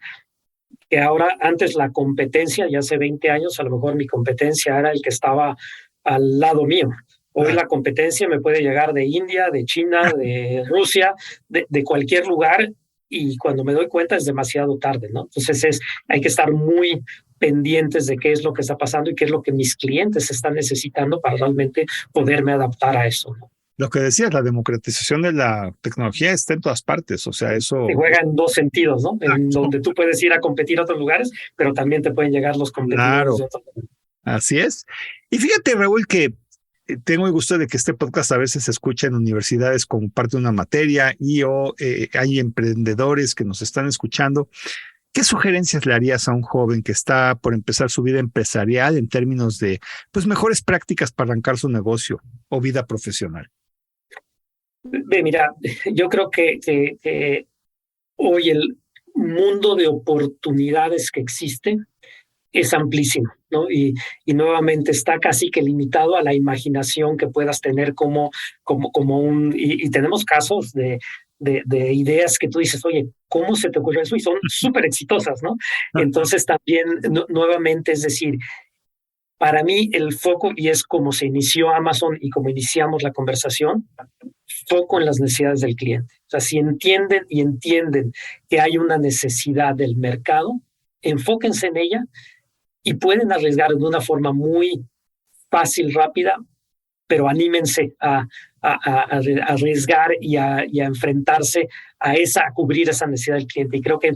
C: que ahora, antes la competencia, ya hace 20 años, a lo mejor mi competencia era el que estaba al lado mío. Hoy la competencia me puede llegar de India, de China, de Rusia, de cualquier lugar, y cuando me doy cuenta es demasiado tarde, ¿no? Entonces hay que estar muy pendientes de qué es lo que está pasando y qué es lo que mis clientes están necesitando para realmente poderme adaptar a eso, ¿no?
B: Lo que decías, la democratización de la tecnología está en todas partes, o sea, eso...
C: Se juega en dos sentidos, ¿no? En donde tú puedes ir a competir a otros lugares, pero también te pueden llegar los competidores de otros lugares.
B: Así es. Y fíjate, Raúl, que tengo el gusto de que este podcast a veces se escucha en universidades como parte de una materia y hay emprendedores que nos están escuchando. ¿Qué sugerencias le harías a un joven que está por empezar su vida empresarial en términos de pues mejores prácticas para arrancar su negocio o vida profesional?
C: Mira, yo creo que hoy el mundo de oportunidades que existe es amplísimo, ¿no? Y nuevamente está casi que limitado a la imaginación que puedas tener como y tenemos casos de ideas que tú dices, oye, ¿cómo se te ocurrió eso? Y son súper exitosas, ¿no? Entonces también nuevamente, es decir, para mí el foco, y es como se inició Amazon y como iniciamos la conversación, foco en las necesidades del cliente. O sea, si entienden que hay una necesidad del mercado, enfóquense en ella y pueden arriesgar de una forma muy fácil, rápida, pero anímense a arriesgar y a enfrentarse a cubrir esa necesidad del cliente. Y creo que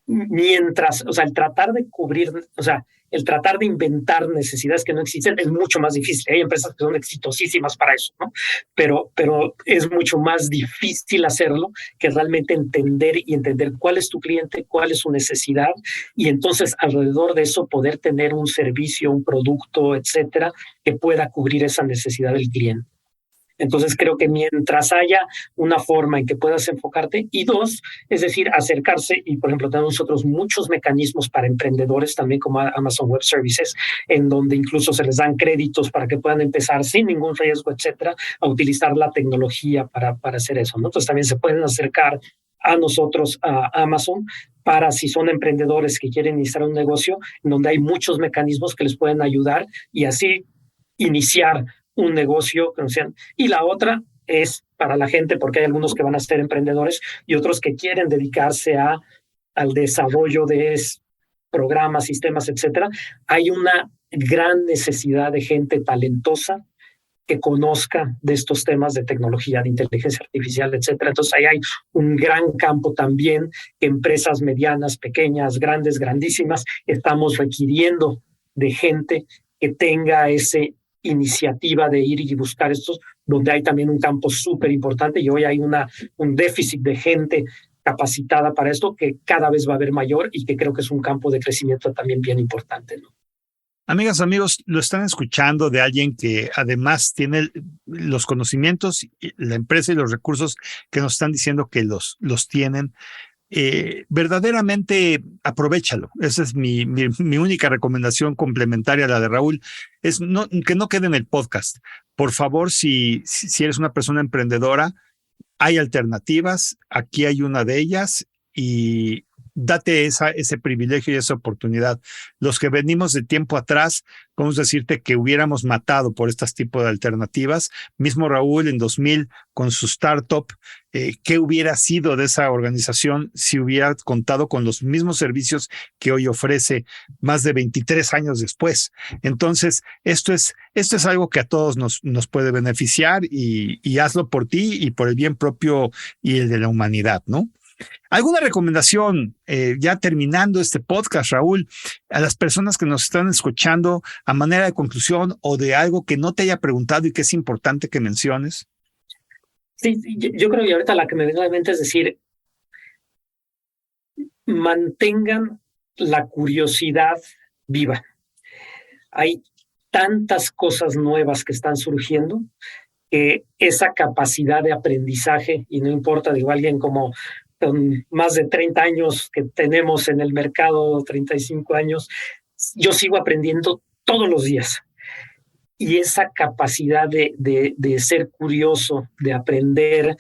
C: mientras, o sea, el tratar de cubrir, o sea, el tratar de inventar necesidades que no existen es mucho más difícil. Hay empresas que son exitosísimas para eso, ¿no? Pero es mucho más difícil hacerlo que realmente entender cuál es tu cliente, cuál es su necesidad, y entonces alrededor de eso poder tener un servicio, un producto, etcétera, que pueda cubrir esa necesidad del cliente. Entonces creo que mientras haya una forma en que puedas enfocarte, y dos, es decir, acercarse, y por ejemplo tenemos nosotros muchos mecanismos para emprendedores también como Amazon Web Services, en donde incluso se les dan créditos para que puedan empezar sin ningún riesgo, etcétera, a utilizar la tecnología para hacer eso, ¿no? Entonces también se pueden acercar a nosotros, a Amazon, para si son emprendedores que quieren iniciar un negocio, en donde hay muchos mecanismos que les pueden ayudar y así iniciar un negocio. Y la otra es para la gente, porque hay algunos que van a ser emprendedores y otros que quieren dedicarse al desarrollo de programas, sistemas, etcétera. Hay una gran necesidad de gente talentosa que conozca de estos temas de tecnología, de inteligencia artificial, etcétera. Entonces ahí hay un gran campo también que empresas medianas, pequeñas, grandes, grandísimas, estamos requiriendo de gente que tenga ese iniciativa de ir y buscar estos donde hay también un campo súper importante y hoy hay un déficit de gente capacitada para esto que cada vez va a haber mayor y que creo que es un campo de crecimiento también bien importante, ¿no?
B: Amigas, amigos, lo están escuchando de alguien que además tiene los conocimientos, la empresa y los recursos que nos están diciendo que los tienen. Verdaderamente aprovéchalo. Esa es mi única recomendación complementaria a la de Raúl, es que no quede en el podcast. Por favor, si eres una persona emprendedora, hay alternativas, aquí hay una de ellas y date ese privilegio y esa oportunidad. Los que venimos de tiempo atrás, podemos decirte que hubiéramos matado por este tipo de alternativas. Mismo Raúl en 2000 con su startup, ¿qué hubiera sido de esa organización si hubiera contado con los mismos servicios que hoy ofrece más de 23 años después? Entonces, esto es algo que a todos nos puede beneficiar y hazlo por ti y por el bien propio y el de la humanidad, ¿no? ¿Alguna recomendación, ya terminando este podcast, Raúl, a las personas que nos están escuchando a manera de conclusión o de algo que no te haya preguntado y que es importante que menciones?
C: Sí, yo creo que ahorita la que me viene a la mente es decir, mantengan la curiosidad viva. Hay tantas cosas nuevas que están surgiendo que esa capacidad de aprendizaje, y no importa, digo, alguien como con más de 30 años que tenemos en el mercado, 35 años, yo sigo aprendiendo todos los días. Y esa capacidad de ser curioso, de aprender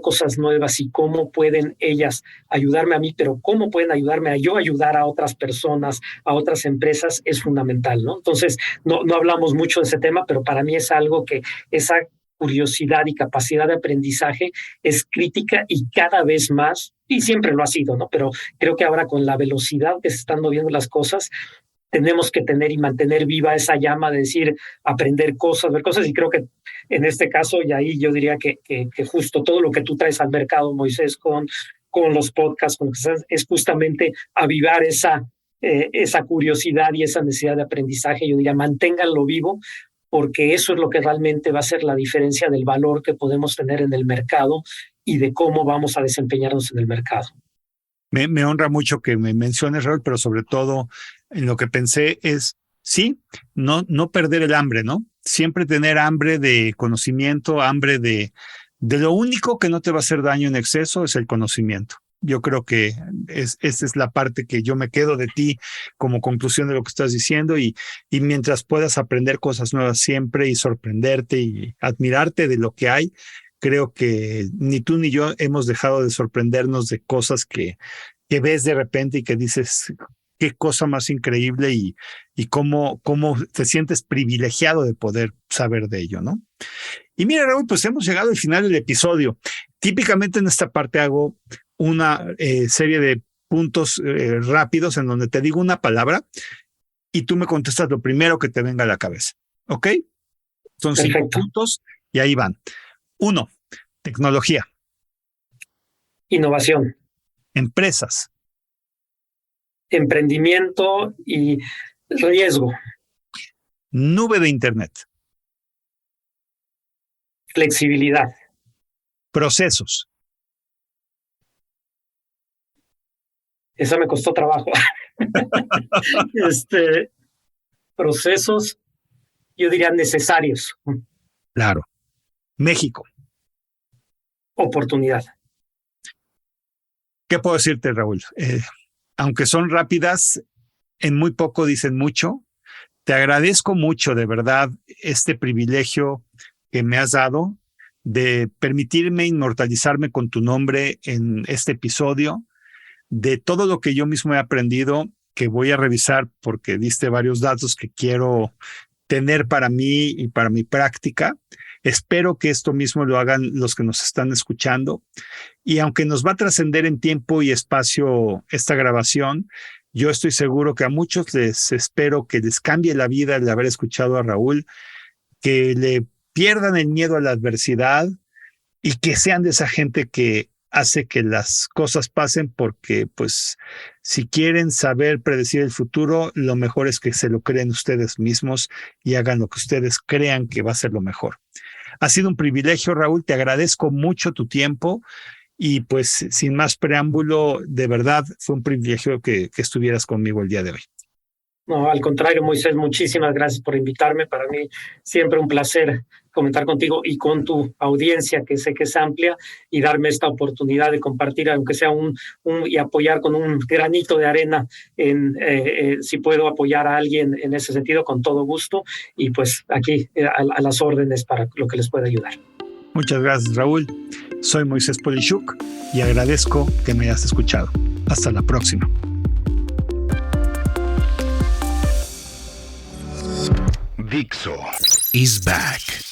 C: cosas nuevas y cómo pueden ellas ayudarme a mí, pero cómo pueden ayudarme a yo ayudar a otras personas, a otras empresas, es fundamental, ¿no? Entonces, no hablamos mucho de ese tema, pero para mí es algo que esa curiosidad y capacidad de aprendizaje es crítica y cada vez más, y siempre lo ha sido, ¿no? Pero creo que ahora con la velocidad que se están moviendo las cosas, tenemos que tener y mantener viva esa llama de decir, aprender cosas, ver cosas, y creo que en este caso, y ahí yo diría que justo todo lo que tú traes al mercado, Moisés, con los podcasts, es justamente avivar esa curiosidad y esa necesidad de aprendizaje. Yo diría, manténganlo vivo, porque eso es lo que realmente va a ser la diferencia del valor que podemos tener en el mercado y de cómo vamos a desempeñarnos en el mercado.
B: Me honra mucho que me menciones, Raúl, pero sobre todo en lo que pensé es, sí, no perder el hambre, ¿no? Siempre tener hambre de conocimiento, hambre de lo único que no te va a hacer daño en exceso es el conocimiento. Yo creo que esa es la parte que yo me quedo de ti como conclusión de lo que estás diciendo y mientras puedas aprender cosas nuevas siempre y sorprenderte y admirarte de lo que hay, creo que ni tú ni yo hemos dejado de sorprendernos de cosas que ves de repente y que dices, qué cosa más increíble y cómo te sientes privilegiado de poder saber de ello, ¿no? Y mira, Raúl, pues hemos llegado al final del episodio. Típicamente en esta parte hago una serie de puntos rápidos en donde te digo una palabra y tú me contestas lo primero que te venga a la cabeza, ¿ok? Son 5 puntos y ahí van. 1, tecnología.
C: Innovación.
B: Empresas.
C: Emprendimiento y riesgo.
B: Nube de Internet.
C: Flexibilidad.
B: Procesos.
C: Esa me costó trabajo. Procesos, yo diría necesarios.
B: Claro. México.
C: Oportunidad.
B: ¿Qué puedo decirte, Raúl? Aunque son rápidas, en muy poco dicen mucho. Te agradezco mucho, de verdad, este privilegio que me has dado de permitirme inmortalizarme con tu nombre en este episodio, de todo lo que yo mismo he aprendido, que voy a revisar porque diste varios datos que quiero tener para mí y para mi práctica. Espero que esto mismo lo hagan los que nos están escuchando. Y aunque nos va a trascender en tiempo y espacio esta grabación, yo estoy seguro que a muchos espero que les cambie la vida el haber escuchado a Raúl, que le pierdan el miedo a la adversidad y que sean de esa gente que hace que las cosas pasen, porque pues si quieren saber predecir el futuro, lo mejor es que se lo creen ustedes mismos y hagan lo que ustedes crean que va a ser lo mejor. Ha sido un privilegio, Raúl, te agradezco mucho tu tiempo y pues sin más preámbulo, de verdad fue un privilegio que estuvieras conmigo el día de hoy.
C: No, al contrario, Moisés, muchísimas gracias por invitarme. Para mí siempre un placer comentar contigo y con tu audiencia, que sé que es amplia, y darme esta oportunidad de compartir, aunque sea y apoyar con un granito de arena, si puedo apoyar a alguien en ese sentido, con todo gusto, y pues aquí a las órdenes para lo que les pueda ayudar.
B: Muchas gracias, Raúl. Soy Moisés Polishuk y agradezco que me hayas escuchado. Hasta la próxima.
A: Dixo is back.